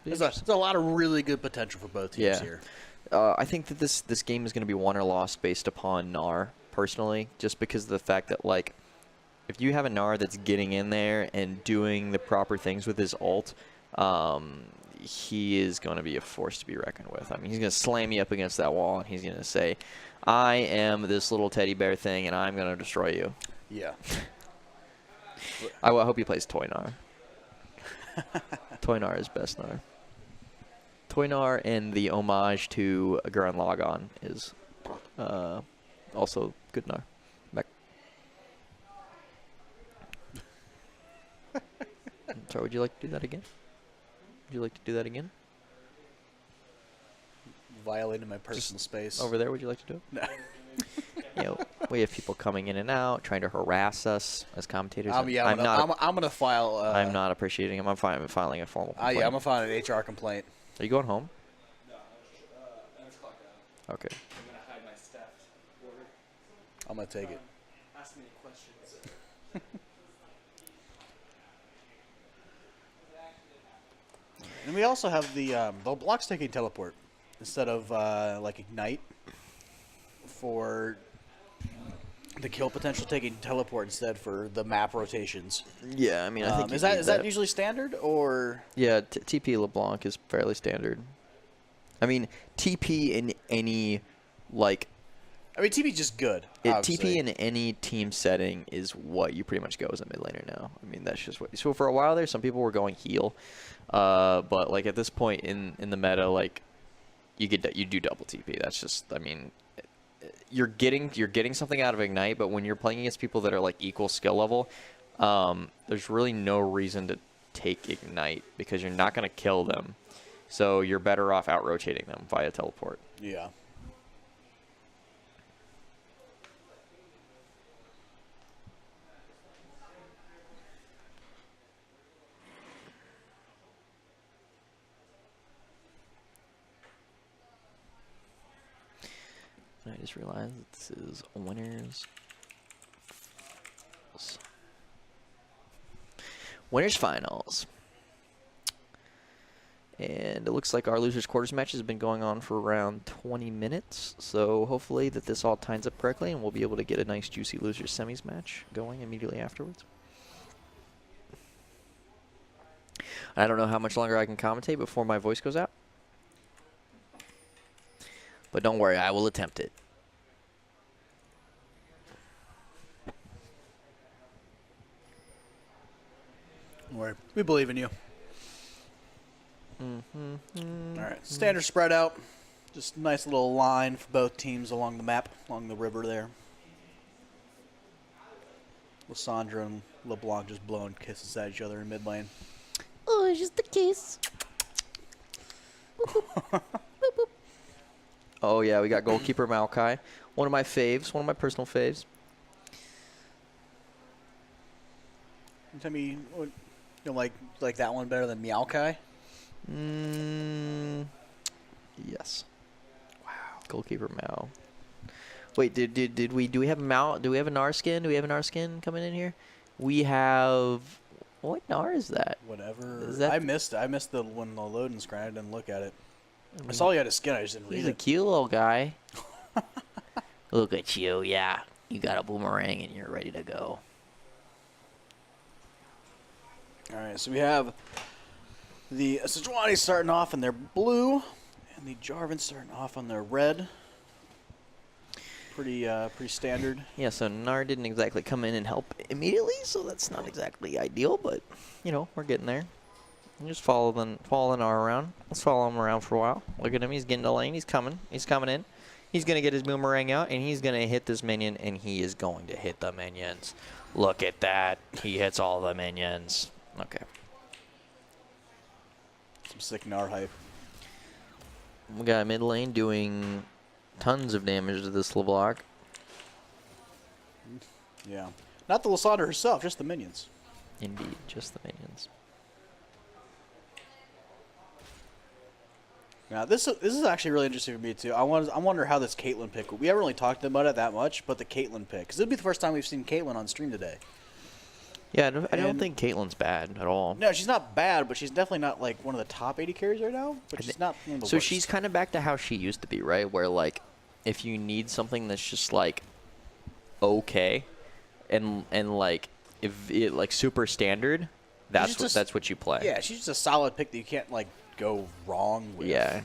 There's a lot of really good potential for both teams here. I think that this game is going to be won or lost based upon Gnar, personally, just because of the fact that, like, if you have a Gnar that's getting in there and doing the proper things with his ult, he is going to be a force to be reckoned with. I mean, he's going to slam you up against that wall, and he's going to say, I am this little teddy bear thing, and I'm going to destroy you. Yeah. I hope he plays Toy Gnar. Toy Gnar is best Gnar. Toy Gnar and the homage to Gurren Lagann is also good Gnar. Back. Sorry, would you like to do that again? Would you like to do that again? Violating my personal space. Over there, would you like to do it? No. You know, we have people coming in and out, trying to harass us as commentators. I'm gonna file. I'm not appreciating him. I'm filing a formal complaint. Yeah, I'm gonna file an HR complaint. Are you going home? Okay. I'm gonna hide my staff order. I'm gonna take it. Ask me any questions. And we also have the blocks taking teleport instead of like ignite for the kill potential, taking teleport instead for the map rotations. Yeah, I mean, I think is that usually standard or? Yeah, TP LeBlanc is fairly standard. I mean, TP in any like. I mean, TP just good. TP in any team setting is what you pretty much go as a mid laner now. I mean, that's just what. So for a while there, some people were going heal, but like at this point in the meta, like you do double TP. That's just, I mean, you're getting something out of ignite, but when you're playing against people that are like equal skill level, there's really no reason to take ignite because you're not going to kill them. So you're better off out rotating them via teleport. Yeah. I just realized that this is winners. Winners finals. And it looks like our losers quarters match has been going on for around 20 minutes. So hopefully that this all ties up correctly and we'll be able to get a nice juicy losers semis match going immediately afterwards. I don't know how much longer I can commentate before my voice goes out. But don't worry, I will attempt it. Don't worry. We believe in you. All right. Standard spread out. Just a nice little line for both teams along the map, along the river there. Lysandra and LeBlanc just blowing kisses at each other in mid lane. Oh, just a kiss. Oh, yeah, we got goalkeeper Maokai. One of my faves, one of my personal faves. Tell me, like that one better than Meowkai? Yes. Wow. Goalkeeper Mao. Wait, do we have Mao? Do we have a Gnar skin? Do we have a Gnar skin coming in here? We have. What Gnar is that? Whatever. Is that I missed the when the loading screen. I didn't look at it. I saw you had a skin. I just didn't read He's it. a cute little guy. Look at you, yeah. You got a boomerang and you're ready to go. All right, so we have the Sejuani starting off in their blue, and the Jarvan starting off on their red. Pretty standard. Yeah, so Gnar didn't exactly come in and help immediately, so that's not exactly ideal, but, you know, we're getting there. You just follow Gnar around. Let's follow him around for a while. Look at him. He's getting the lane. He's coming. He's coming in. He's going to get his boomerang out, and he's going to hit this minion, and he is going to hit the minions. Look at that. He hits all the minions. Okay. Some sick Gnar hype. We got mid lane doing tons of damage to this LeBlanc. Yeah. Not the Lysandra herself, just the minions. Indeed, just the minions. Now this is actually really interesting for me too. I wonder how this Caitlyn pick. We haven't really talked about it that much, but the Caitlyn pick, because it'll be the first time we've seen Caitlyn on stream today. Yeah, I don't think Caitlyn's bad at all. No, she's not bad, but she's definitely not like one of the top 80 carries right now. But she's not one of the So worst. she's kind of back to how she used to be, right? Where like, if you need something that's just like, okay, and like if it like super standard, that's what you play. Yeah, she's just a solid pick that you can't like go wrong with. Yeah.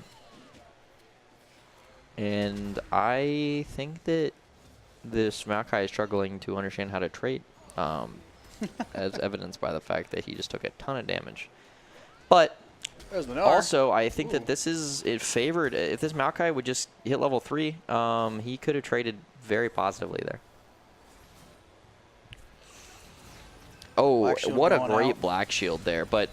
And I think that this Maokai is struggling to understand how to trade, as evidenced by the fact that he just took a ton of damage. But There's the Gnar. also, I think that this is it favored. If this Maokai would just hit level 3, he could have traded very positively there. Oh, Black shield what a going great out. black shield there. But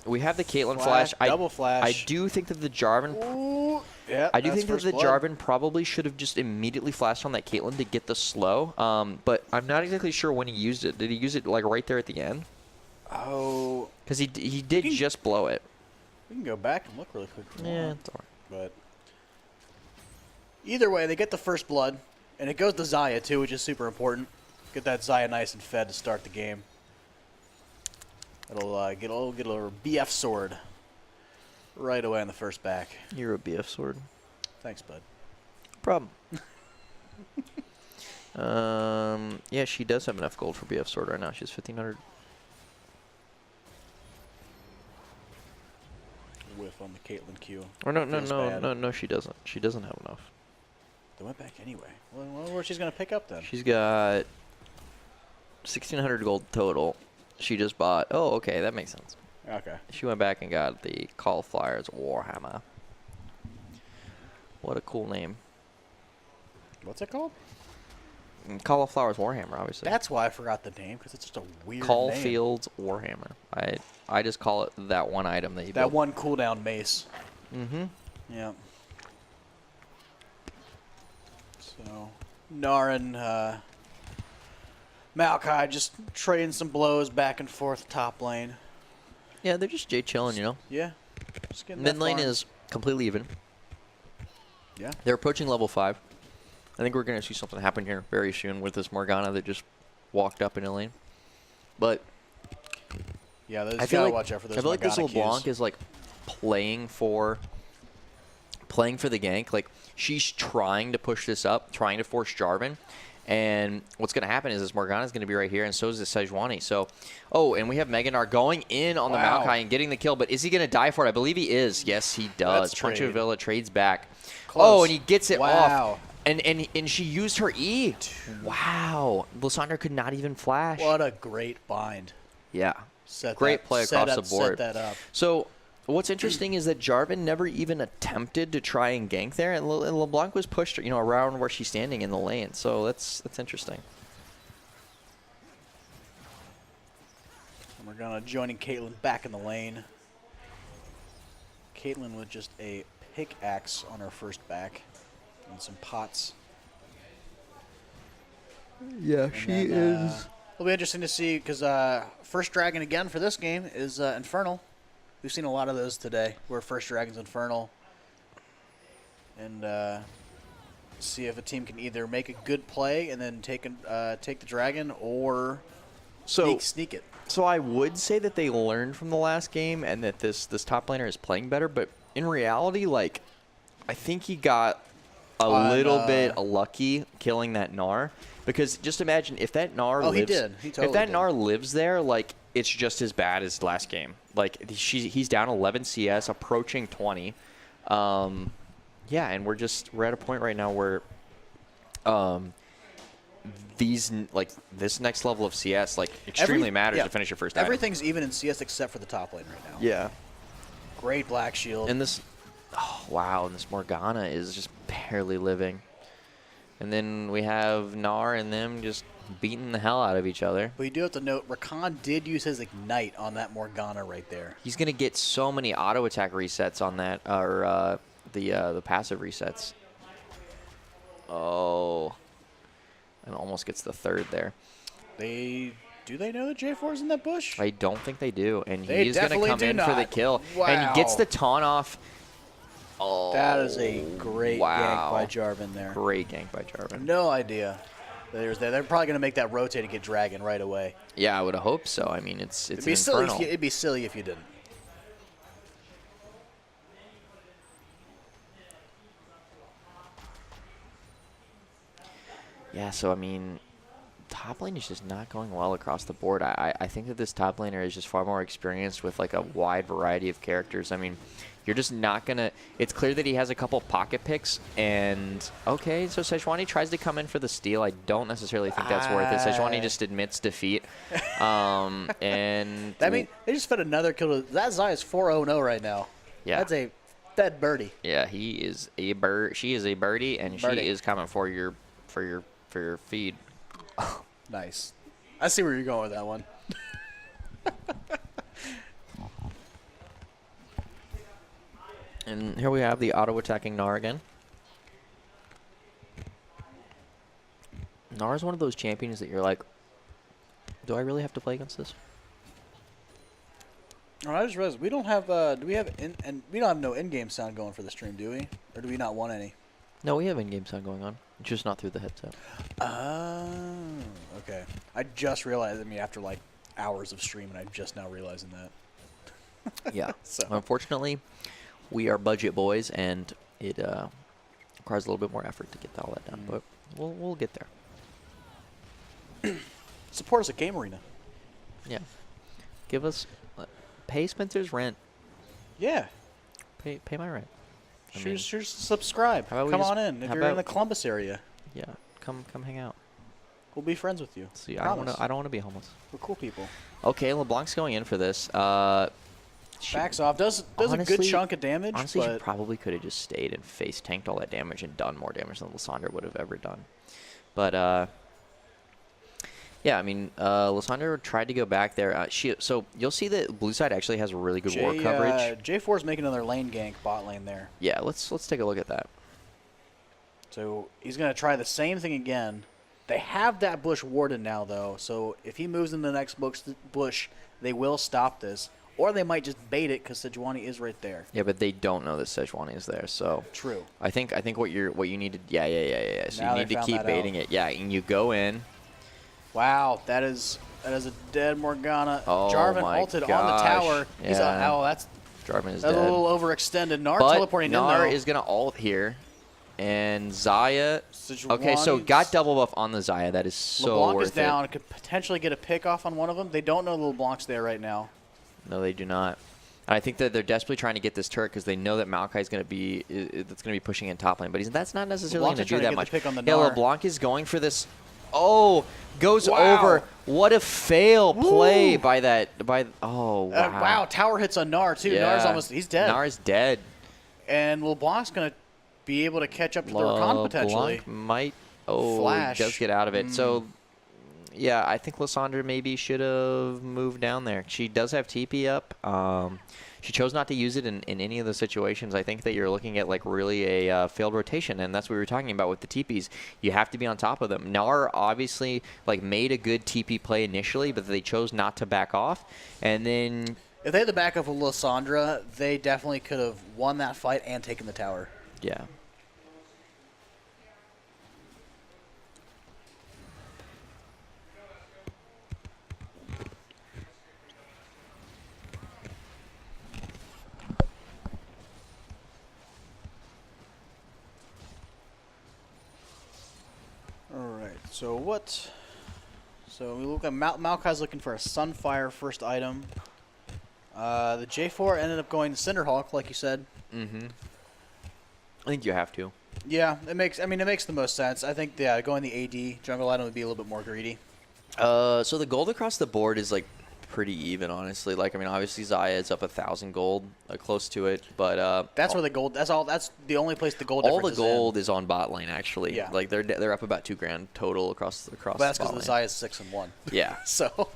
we have the Caitlyn Flash, flash. double flash. I do think that the Jarvan. Ooh, yeah, I do that's think that first the blood. Jarvan probably should have just immediately flashed on that Caitlyn to get the slow. But I'm not exactly sure when he used it. Did he use it like right there at the end? Oh, Because he did just blow it. we can go back and look really quick. if we Yeah, want. it's alright. But either way, they get the first blood, and it goes to Xayah too, which is super important. Get that Xayah nice and fed to start the game. It'll get a BF sword right away on the first back. You're a BF sword. Thanks, bud. Problem. Yeah, she does have enough gold for BF sword right now. She's 1,500. Whiff on the Caitlyn Q. Or no, Feels bad. no, she doesn't. She doesn't have enough. They went back anyway. Well, I wonder where she's gonna pick up then. She's got 1,600 gold total. She just bought. Oh, okay, that makes sense. Okay. She went back and got the Cauliflower's Warhammer. What a cool name. What's it called? Cauliflower's Warhammer, obviously. That's why I forgot the name, because it's just a weird name. Caulfield's Warhammer. I just call it that one item that you That built. one cooldown mace. Mm-hmm. Yeah. So, Gnar and Maokai just trading some blows back and forth top lane. Yeah, they're just Jay chilling, you know. Yeah. Just getting Mid that lane farm. is completely even. Yeah. They're approaching level 5. I think we're going to see something happen here very soon with this Morgana that just walked up in a lane. But Yeah, there's I feel gotta like watch out for those I feel like this Morgana LeBlanc cues. is like playing for the gank. Like she's trying to push this up, trying to force Jarvan. And what's going to happen is this Morgana's going to be right here, and so is this Sejuani. So, oh, and we have Meganar going in on the Wow. Maokai and getting the kill. But is he going to die for it? I believe he is. Yes, he does. Let's trade. Villa trades back. Close. Oh, and he gets it Wow. off. And she used her E. Wow. Lysandra could not even flash. What a great bind. Yeah. Set Great that, play set across up, the board. Set that up. So what's interesting is that Jarvan never even attempted to try and gank there, and LeBlanc was pushed, you know, around where she's standing in the lane. So that's interesting. And we're gonna joining Caitlyn back in the lane. Caitlyn with just a pickaxe on her first back and some pots. Yeah, And then, It'll be interesting to see because first dragon again for this game is Infernal. We've seen a lot of those today where first dragon's Infernal. And see if a team can either make a good play and then take the dragon or sneak it. So I would say that they learned from the last game and that this top laner is playing better, but in reality, like, I think he got a little bit lucky killing that Gnar. Because just imagine if that Gnar lives, he did. He totally if that did. Gnar lives there, like, it's just as bad as last game. Like, he's down 11 CS, approaching 20. Yeah, and we're at a point right now where this next level of CS extremely matters to finish your first item. Everything's even in CS except for the top lane right now. Yeah. Great Black Shield. And this, oh wow, and this Morgana is just barely living. And then we have Gnar and them just beating the hell out of each other. But you do have to note, Rakan did use his Ignite on that Morgana right there. He's going to get so many auto attack resets on that, or the passive resets. Oh. And almost gets the third there. Do they know that J4's in that bush? I don't think they do. And They he's going to definitely come do in for the not. kill. Wow. And he gets the taunt off. Oh, That is a great wow. gank by Jarvan there. Great gank by Jarvan. No idea. They're probably going to make that rotate and get Dragon right away. Yeah, I would have hoped so. I mean, it's It'd be Infernal. it'd be silly if you didn't. Yeah, so I mean, top lane is just not going well across the board. I think that this top laner is just far more experienced with like a wide variety of characters. I mean, you're just not gonna. It's clear that he has a couple pocket picks, and okay, so Sejuani tries to come in for the steal. I don't necessarily think that's worth it. Sejuani just admits defeat, and I mean, they just fed another kill. That Zai is 4-0-0 right now. yeah, That's a dead birdie. yeah, he is a bird. She is a birdie, and Birdie. she is coming for your feed. Nice. I see where you're going with that one. And here we have the auto-attacking Gnar again. Gnar is one of those champions that you're like, do I really have to play against this? Oh, I just realized we don't have. Do we have we don't have no in-game sound going for the stream, do we? Or do we not want any? No, we have in-game sound going on, just not through the headset. Oh, okay. I just realized. I mean, after like hours of stream, and I'm just now realizing that. Yeah. So Unfortunately, we are budget boys, and it requires a little bit more effort to get all that done, but we'll get there. support us at Game Arena. Yeah. Give us pay Spencer's rent. Yeah. Pay my rent. I Sure, mean, sure, subscribe. how about we Come just- on in if how you're in about- the Columbus area. yeah. Come hang out. We'll be friends with you. See, I Promise. don't want to be homeless. We're cool people. Okay, LeBlanc's going in for this. Backs off. Does a good honestly- chunk of damage. Honestly, she but probably could have just stayed and face tanked all that damage and done more damage than Lysandra would have ever done. But yeah, I mean, Lysandra tried to go back there. So you'll see that blue side actually has really good ward coverage. J4's making another lane gank bot lane there. Yeah, let's take a look at that. So he's going to try the same thing again. They have that bush warded now, though. So if he moves in the next bush, they will stop this. Or they might just bait it because Sejuani is right there. Yeah, but they don't know that Sejuani is there, so True. I think what you need to So Now you they need to found keep that baiting out. it. Yeah, and you go in. Wow, that is a dead Morgana. Oh Jarvan my ulted on the gosh. tower. He's Yeah. that's Jarvan is a dead. little overextended. Gnar But teleporting in Gnar though. is gonna ult here, and Zaya. Okay, so Sejuani's- got double buff on the Zaya. That is so LeBlanc worth is down. Could potentially get a pick off on one of them. They don't know LeBlanc's there right now. it. No, they do not. And I think that they're desperately trying to get this turret because they know that Maokai's going to be pushing in top lane, but that's not necessarily LeBlanc's going to do trying to that get much. the pick on the Yeah, Gnar. LeBlanc is going for this. Oh, goes Wow. over. What a fail play Woo. by that. Oh wow. Wow, tower hits on Gnar too. Yeah. Gnar's he's dead. Gnar is dead. And LeBlanc's gonna be able to catch up to the Rakan potentially. LeBlanc might. Oh, Flash. he does get out of it. So, yeah, I think Lysandra maybe should have moved down there. She does have TP up. she chose not to use it in any of the situations. I think that you're looking at like really a failed rotation, and that's what we were talking about with the TPs. You have to be on top of them. Gnar obviously like made a good TP play initially, but they chose not to back off, and then If they had the backup of Lysandra, they definitely could have won that fight and taken the tower. yeah. Alright, so what... So we look at Maokai's looking for a Sunfire first item. The J4 ended up going to Cinderhawk, like you said. Mm-hmm. I think you have to. Yeah, it makes the most sense. I think going the AD jungle item would be a little bit more greedy. So the gold across the board is like pretty even, honestly. Like, I mean, obviously Xayah is up 1,000 gold, close to it, but That's where the gold. That's the only place the gold. all the difference gold is on bot lane, actually. Yeah. Like they're up about $2,000 total across. But that's bot because the lane. Xayah is 6-1. Yeah. So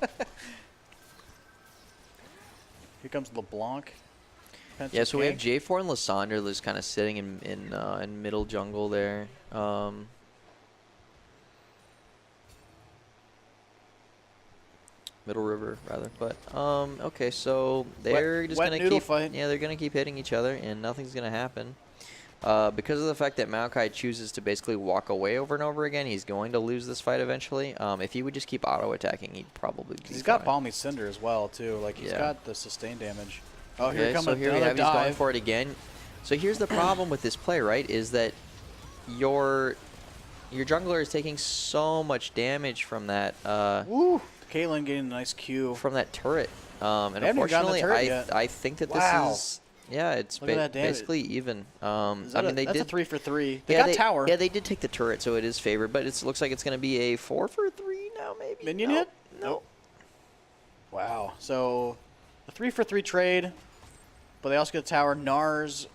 here comes LeBlanc. Yeah, so we have J4 and Lysandra just kind of sitting in middle jungle there. Middle river rather, but okay, so they're just gonna keep fight. yeah, they're gonna keep hitting each other and nothing's gonna happen. Because of the fact that Maokai chooses to basically walk away over and over again, he's going to lose this fight eventually. If he would just keep auto attacking, he'd probably be He's got fine. Balmy Cinder as well too. Like he's Yeah. got the sustain damage. Oh, here Okay, comes so here we another have he's going dive. for it again. So here's the problem with this play, right? Is that your jungler is taking so much damage from that Woo! Caitlyn getting a nice Q. from that turret. And They haven't even gotten the unfortunately, turret yet. I think that Wow. this is it's Look at that damage. basically even. Is I that mean, they that's did a 3 for 3. They yeah, got tower. Yeah, they did take the turret, so it is favored. But it looks like it's going to be a 4 for 3 now, maybe. Minion No, hit? No. Wow. So a 3 for 3 trade, but they also get a tower. Nars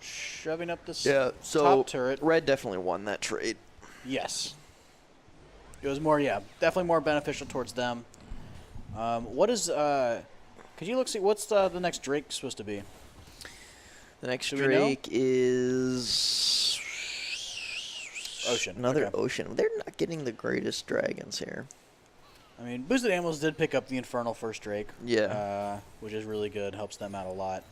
shoving up this top turret. Red definitely won that trade. Yes. It was more, definitely more beneficial towards them. What is, could you see, what's the next Drake supposed to be? The next Do we know? Drake is Ocean. Another Okay. Ocean. They're not getting the greatest dragons here. I mean, Boosted Animals did pick up the Infernal first Drake. Yeah. Which is really good. Helps them out a lot.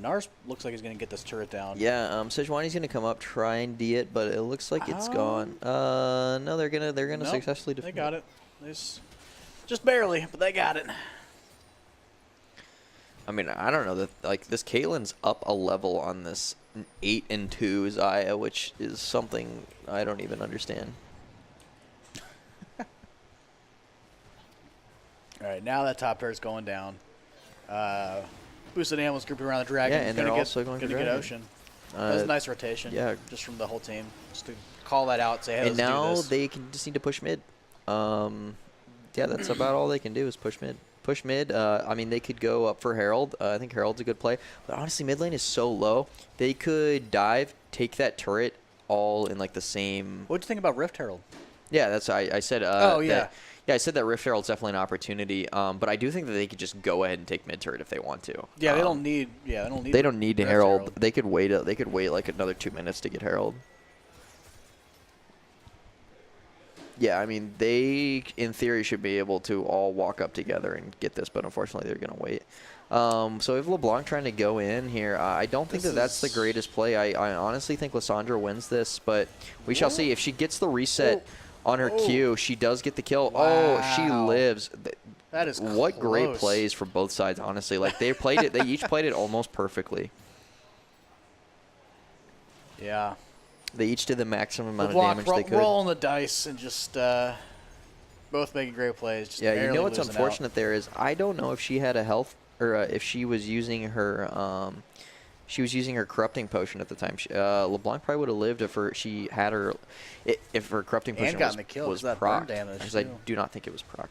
Nars looks like he's going to get this turret down. Yeah, Sejuani's gonna come up, try and D it, but it looks like it's gone. No, they're gonna Nope, successfully They defend. got it. Just barely, but they got it. I mean, I don't know that like this Caitlyn's up a level on this 8-2 Xayah, which is something I don't even understand. All right, now that top turret's going down. Boosted Animals grouping around the dragon. Yeah, and they're also going for gonna get dragon. Ocean. That was a nice rotation. yeah. Just from the whole team, just to call that out. Say, hey, And let's now do this. they can just need to push mid. Yeah, that's about all they can do is push mid. Push mid. I mean, they could go up for Herald. I think Herald's a good play. But honestly, mid lane is so low. They could dive, take that turret all in like the same. What'd you think about Rift Herald? Yeah, that's I said. Oh, yeah. Yeah, I said that Rift Herald's definitely an opportunity. But I do think that they could just go ahead and take mid turret if they want to. Yeah, they don't need. Yeah, they don't need. They don't need to Rift Herald. They could wait. They could wait like another 2 minutes to get Herald. Yeah, I mean, they, in theory, should be able to all walk up together and get this, but unfortunately, they're going to wait. So if LeBlanc trying to go in here, I don't think that's the greatest play. I honestly think Lysandra wins this, but we shall see. If she gets the reset on her Q, she does get the kill. Wow. Oh, she lives. That is What great close. plays for both sides, honestly. Like, they played it. They each played it almost perfectly. Yeah. They each did the maximum amount of LeBlanc damage they could. rolling the dice and just both making great plays. Just Yeah, you barely know what's losing out. unfortunate there is I don't know if she had a health or if she was using her corrupting potion at the time. LeBlanc probably would have lived if she had her if her corrupting And potion gotten the kill, was 'cause that burn procced. damage, Because I too. do not think it was procced.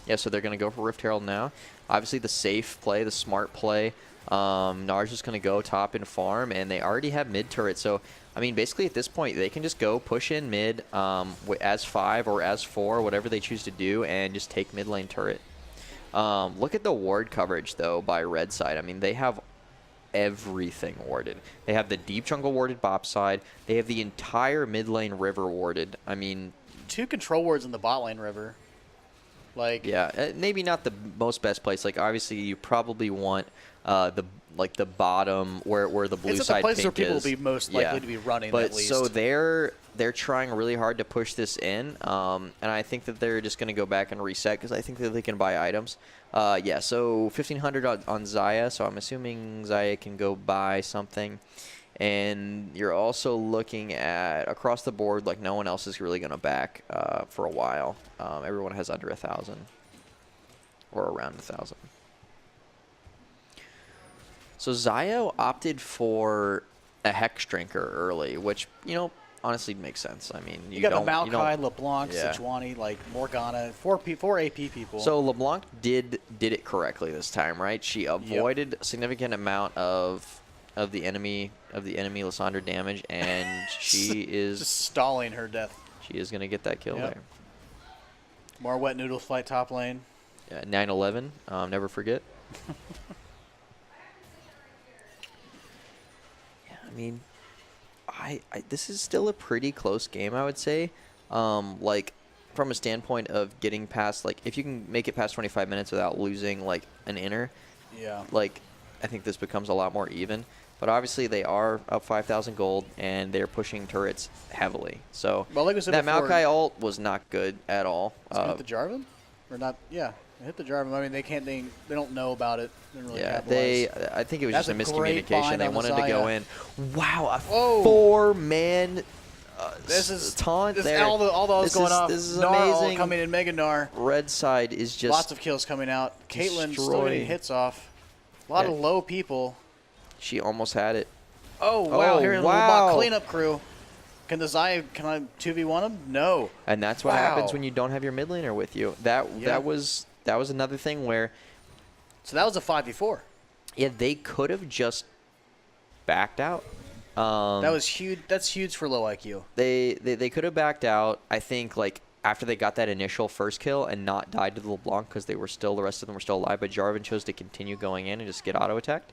Yeah, so they're going to go for Rift Herald now. Obviously the safe play, the smart play. Nar's just going to go top and farm, and they already have mid turret. So, I mean, basically at this point, they can just go push in mid as 5 or as 4, whatever they choose to do, and just take mid lane turret. Look at the ward coverage, though, by red side. I mean, they have everything warded. They have the deep jungle warded bot side. They have the entire mid lane river warded. I mean, 2 control wards in the bot lane river. Like, yeah, maybe not the most best place. Like, obviously, you probably want the bottom where the blue it's at side the places where pink people is. will be most likely to be running. But at least. so they're trying really hard to push this in, and I think that they're just going to go back and reset because I think that they can buy items. Yeah, so 1,500 on Xayah, so I'm assuming Xayah can go buy something. And you're also looking at, across the board, like no one else is really going to back for a while. Everyone has under 1,000 or around 1,000. So Xayah opted for a Hex Drinker early, which, you know, honestly makes sense. I mean, you got the don't- Maokai, LeBlanc, Yeah. Sejuani, like Morgana, 4 AP people. So LeBlanc did it correctly this time, right? She avoided a significant amount of the enemy Lysandra damage, and she is just stalling her death. she is gonna get that kill Yep. there. More wet noodle fight top lane. 9-11, never forget. Yeah, I mean, I this is still a pretty close game, I would say. Like, from a standpoint of getting past, like, if you can make it past 25 minutes without losing, like, an inner, Yeah. like, I think this becomes a lot more even. But obviously they are up 5,000 gold, and they're pushing turrets heavily. So Well, like I said that before, Maokai ult was not good at all. hit the Jarvan? Or not? Yeah, it hit the Jarvan. I mean, they don't know about it. They didn't really Yeah, capitalize. I think it was That's just a a great miscommunication. bind They on the wanted to go Xayah. in. Wow, a Whoa. 4-man This is taunt this, there. all those This going is- off. This is Gnar all amazing. coming in, Mega Gnar. Red side is just Lots of kills coming out. Caitlyn still destroying. getting hits off. A lot Yeah. of low people. She almost had it. Oh, wow. Oh, Here's a wow. little bot cleanup crew. Can the Xayah, can I 2v1 him? No. And that's what Wow. happens when you don't have your mid laner with you. Yeah. That was another thing where, So that was a 5v4. yeah, they could have just backed out. That was huge. That's huge for low IQ. They could have backed out. I think, like, after they got that initial first kill and not died to the LeBlanc because the rest of them were still alive, but Jarvan chose to continue going in and just get auto attacked.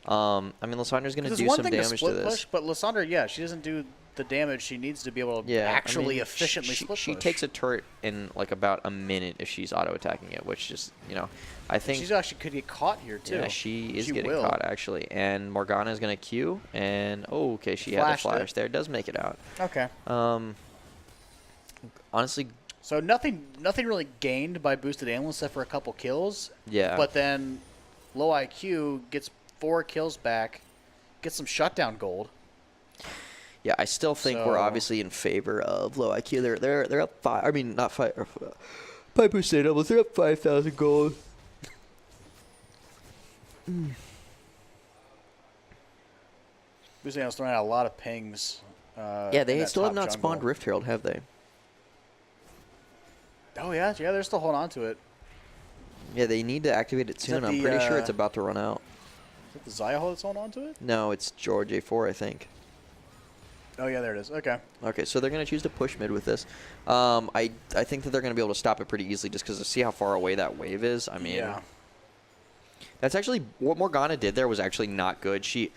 I mean, Lysandra's going to do some damage to split this. push, but Lysandra, yeah, she doesn't do the damage she needs to be able to actually efficiently split push. She takes a turret in like about a minute if she's auto attacking it, which just, you know, I think She's actually could get caught here too. yeah, she is getting will. caught actually. And Morgana is going to Q, and oh, okay, she had the Flashed it. flash there. Does make it out. Okay. Honestly, So nothing really gained by boosted animal except for a couple kills. yeah. But then low IQ gets 4 kills back, gets some shutdown gold. Yeah, I still think we're So- obviously in favor of low IQ. They're up 5. I mean, not 5. 5% almost. They're up 5,000 gold. Boosted animal's throwing out a lot of pings. Yeah, in they that still have top not jungle. spawned Rift Herald, have they? Oh yeah, they're still holding on to it. Yeah, they need to activate it soon. that I'm the, pretty sure it's about to run out. Is it the Xayah hold that's holding on to it? No, it's George A4, I think. Oh yeah, there it is. Okay. Okay, so they're going to choose to push mid with this. I think that they're going to be able to stop it pretty easily just because to see how far away that wave is. I mean, Yeah. that's actually what Morgana did there was actually not good. She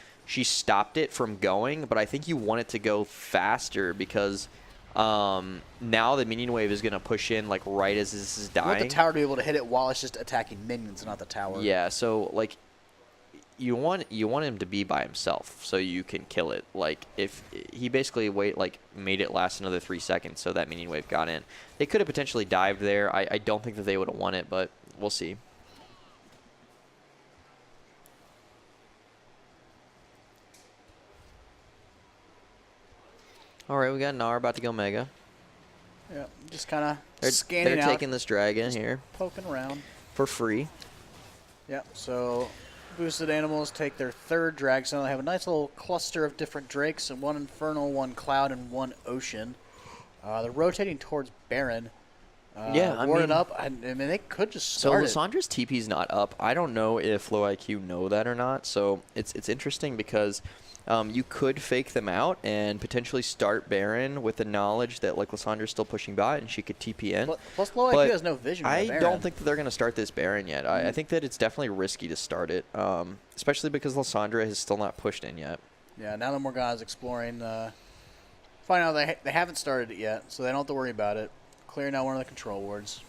stopped it from going, but I think you want it to go faster because now the minion wave is going to push in like right as this is You want dying. the tower to be able to hit it while it's just attacking minions, not the tower. Yeah, so like you want him to be by himself so you can kill it. Like if he basically made it last another 3 seconds so that minion wave got in. They could have potentially dived there. I don't think that they would have won it, but we'll see. All right, we got Gnar about to go mega. Yeah. Just kind of They're scanning out, taking this dragon here poking around. for free. Yeah. So boosted animals take their 3rd drag zone. They have a nice little cluster of different drakes, and 1 infernal, 1 cloud, and 1 ocean. They're rotating towards Baron. Yeah, I warded mean- up. I mean, they could just So start it. Lissandra's TP's not up. I don't know if low IQ know that or not. So it's interesting because you could fake them out and potentially start Baron with the knowledge that like Lissandra's still pushing bot and she could TP in. Plus, low But IQ has no vision. of I Baron. don't think that they're going to start this Baron yet. I think that it's definitely risky to start it, especially because Lissandra has still not pushed in yet. Yeah, now that Morgana's exploring, find out they haven't started it yet, so they don't have to worry about it. Clearing out one of the control wards.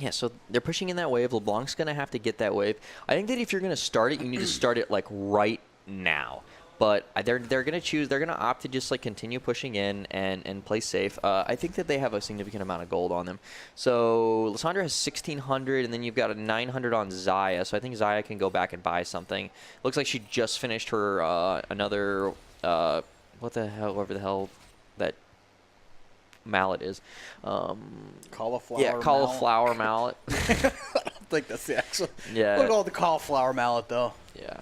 Yeah, so they're pushing in that wave. LeBlanc's going to have to get that wave. I think that if you're going to start it, you need to start it like right now. But they're going to choose. They're going to opt to just like continue pushing in and play safe. I think that they have a significant amount of gold on them. So Lissandra has 1,600, and then you've got a 900 on Xayah. So I think Xayah can go back and buy something. Looks like she just finished her another what the hell, whatever the hell that mallet is. Cauliflower. Yeah, cauliflower mallet. I don't think that's the actual. Yeah. Look at all the cauliflower mallet though. Yeah.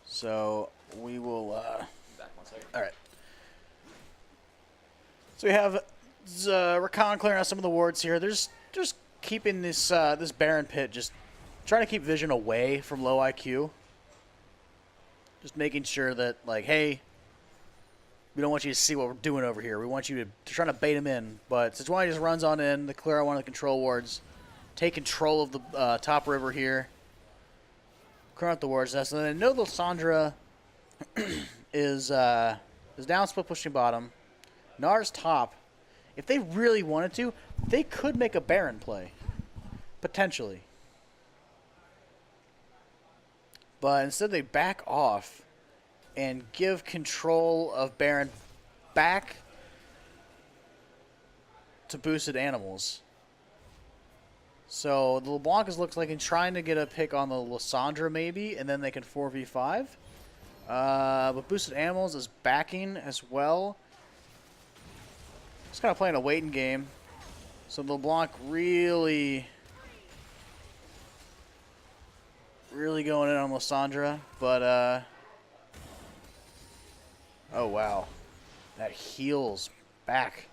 So we will. Back 1 second. All right. So we have Rakan clearing out some of the wards here. There's just keeping this this Baron pit, just trying to keep vision away from low IQ. Just making sure that like, hey, we don't want you to see what we're doing over here. We want you to trying to bait him in. But Sejuani just runs on in to clear out one of the control wards, take control of the top river here. Clear out the wards. So then I know Lissandra is down split pushing bottom. Nar's top. If they really wanted to, they could make a Baron play. Potentially. But instead they back off and give control of Baron back to boosted animals. So the LeBlanc looks like he's trying to get a pick on the Lissandra maybe, and then they can 4v5. But boosted animals is backing as well. Just kind of playing a waiting game. So LeBlanc really going in on Lissandra, but oh wow, that heals back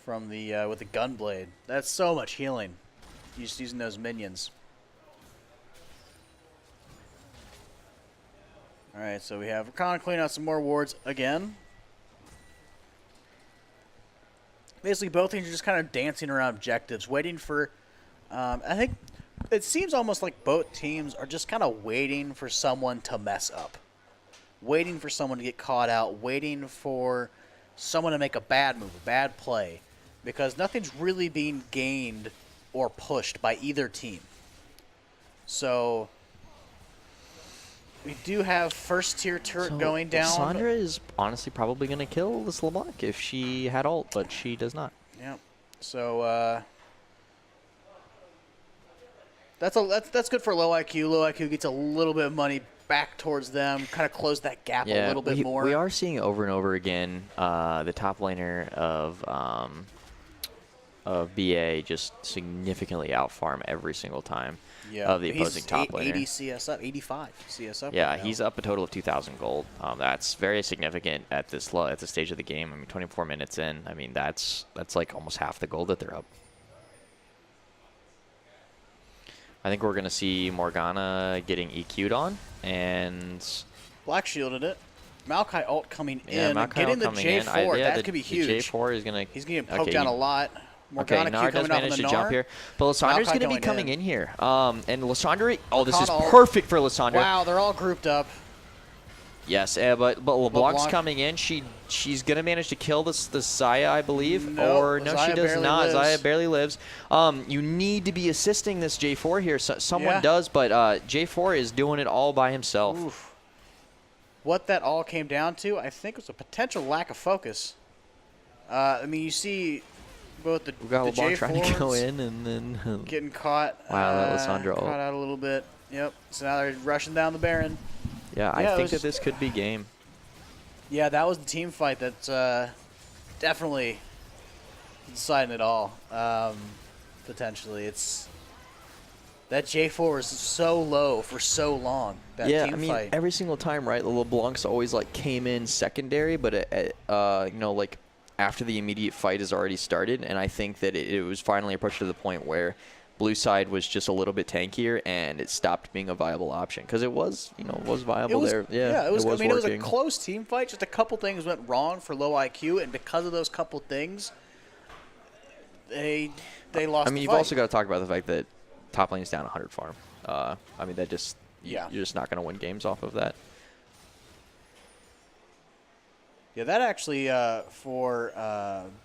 from the with the gunblade. That's so much healing. Just using those minions. All right, so we have Rakan cleaning out some more wards again. Basically, both teams are just kind of dancing around objectives, waiting for. I think it seems almost like both teams are just kind of waiting for someone to mess up, waiting for someone to get caught out, waiting for someone to make a bad move, a bad play, because nothing's really being gained or pushed by either team. So we do have first tier turret going down. Lissandra is honestly probably going to kill this LeBlanc if she had ult, but she does not. Yeah. So that's good for low IQ. Low IQ gets a little bit of money back towards them, kind of close that gap a little bit more. We are seeing over and over again the top laner of BA just significantly outfarm every single time of the opposing top laner. 80 CS up, 85 CS up. Yeah, right now. he's up a total of 2,000 gold. That's very significant at this stage of the game. I mean, 24 minutes in. I mean, that's like almost half the gold that they're up. I think we're gonna see Morgana getting EQ'd on, and Black shielded it. Maokai ult coming yeah, in, Maokai getting the coming in. J4. Yeah, that could be huge. The J4 is gonna. He's getting poked down a lot. Morgana Okay, Nar Q does coming off manage on to the jump Nar. here. But Lissandra's Maokai going to be going coming in. in here. And Lissandra, oh, this is Rakan perfect for Lissandra. Wow, they're all grouped up. Yes, but LeBlanc's LeBlanc. coming in. She's going to manage to kill this Xayah, I believe. No, or no, Xayah she does barely not. lives. Xayah barely lives. You need to be assisting this J4 here. Someone Yeah. does, but J4 is doing it all by himself. Oof. What that all came down to, I think, was a potential lack of focus. I mean, you see both the We got the LeBlanc trying to go J4s in and then... getting caught. Wow, that Lissandra ult. Caught out a little bit. Yep. So now they're rushing down the Baron. Yeah, Yeah, I it think was- that this could be game. Yeah, that was the team fight that definitely deciding it all. Potentially, it's That J4 was so low for so long. That Yeah, team I mean, fight. every single time, right? The LeBlancs always like came in secondary, but you know, like after the immediate fight has already started, and I think that it was finally approached to the point where blue side was just a little bit tankier, and it stopped being a viable option because it was, you know, was viable there. Yeah, it was. I mean, working. it was a close team fight. Just a couple things went wrong for low IQ, and because of those couple things, they lost. I mean, the you've fight. also got to talk about the fact that top lane is down 100 farm. I mean, that just Yeah. you're just not going to win games off of that. Yeah, that actually for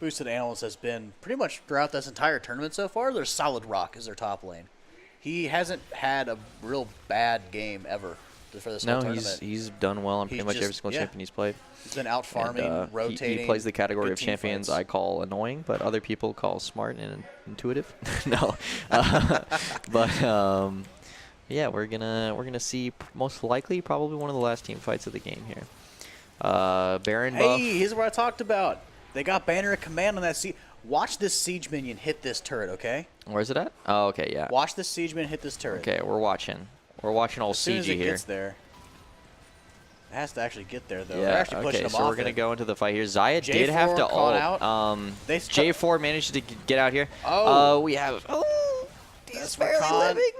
Boosted Analyst has been pretty much throughout this entire tournament so far. There's Solid Rock as their top lane. He hasn't had a real bad game ever for this whole No, tournament. he's done well on pretty He's much every just- single yeah. champion he's played. He's been out farming, And, rotating. He plays the category good of team champions fights. I call annoying, but other people call smart and intuitive. No, but yeah, we're gonna see most likely probably one of the last team fights of the game here. Baron buff. Hey, here's what I talked about. They got Banner of Command on that siege. Watch this siege minion hit this turret, okay? Where's it at? Oh, okay, yeah. Watch this siege minion hit this turret. Okay, we're watching. We're watching old As soon as CG it here. gets there. It has to actually get there, though. Yeah, They're actually pushing okay, him so off we're going to it. go into the fight here. Zaya did have J4 to caught ult. out. They J4 managed to get out here. Oh. We have... Oh, he's That's barely Rakan. living.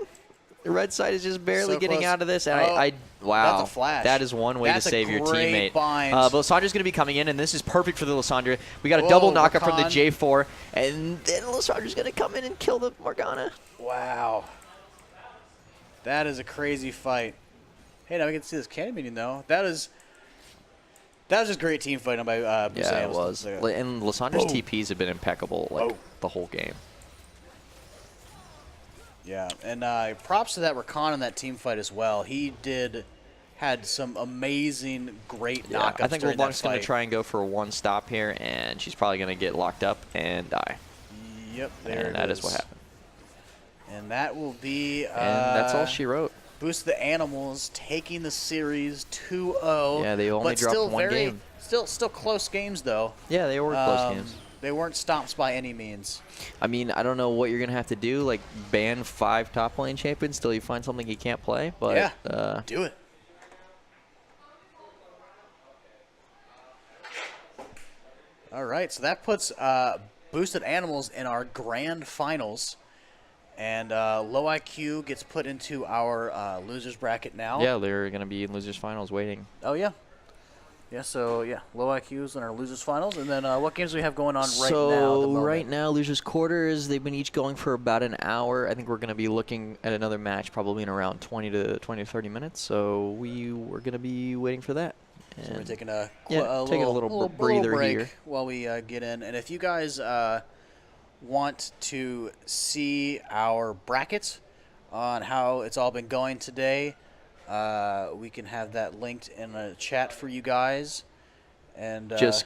The red side is just barely So getting close. out of this. And Oh, wow. that's a flash. That is one way That's to a save your great teammate. bind. But Lysandre's going to be coming in, and this is perfect for the Lysandra. We got a Whoa, double knockup from the Rakan. J4, and then Lysandra's going to come in and kill the Morgana. Wow. That is a crazy fight. Hey, now we can see this cannon minion, though. That was just great team fighting by Yeah, it Busanos. was. And Lysandra's TPs have been impeccable like the whole game. Yeah, and props to that Rakan in that team fight as well. He had some amazing, great Yeah, knockups I think during LeBlanc's that going fight. to try and go for one stop here, and she's probably going to get locked up and die. Yep, there And that is what happened. And that will be... And that's all she wrote. Boost the Animals taking the series 2-0. Yeah, they only but dropped still one game. Still close games, though. Yeah, they were close games. They weren't stomps by any means. I mean, I don't know what you're going to have to do, like ban 5 top lane champions till you find something he can't play. But Yeah, do it. All right, so that puts Boosted Animals in our grand finals. And Low IQ gets put into our losers bracket now. Yeah, they're going to be in losers finals waiting. Oh, yeah. Yeah, so, yeah, Low IQ's in our losers finals. And then what games do we have going on right now? So right now, losers quarters, they've been each going for about an hour. I think we're going to be looking at another match probably in around 20 to 30 minutes. So we're going to be waiting for that. So we're taking a little breather break here while we get in. And if you guys want to see our brackets on how it's all been going today, we can have that linked in a chat for you guys. And just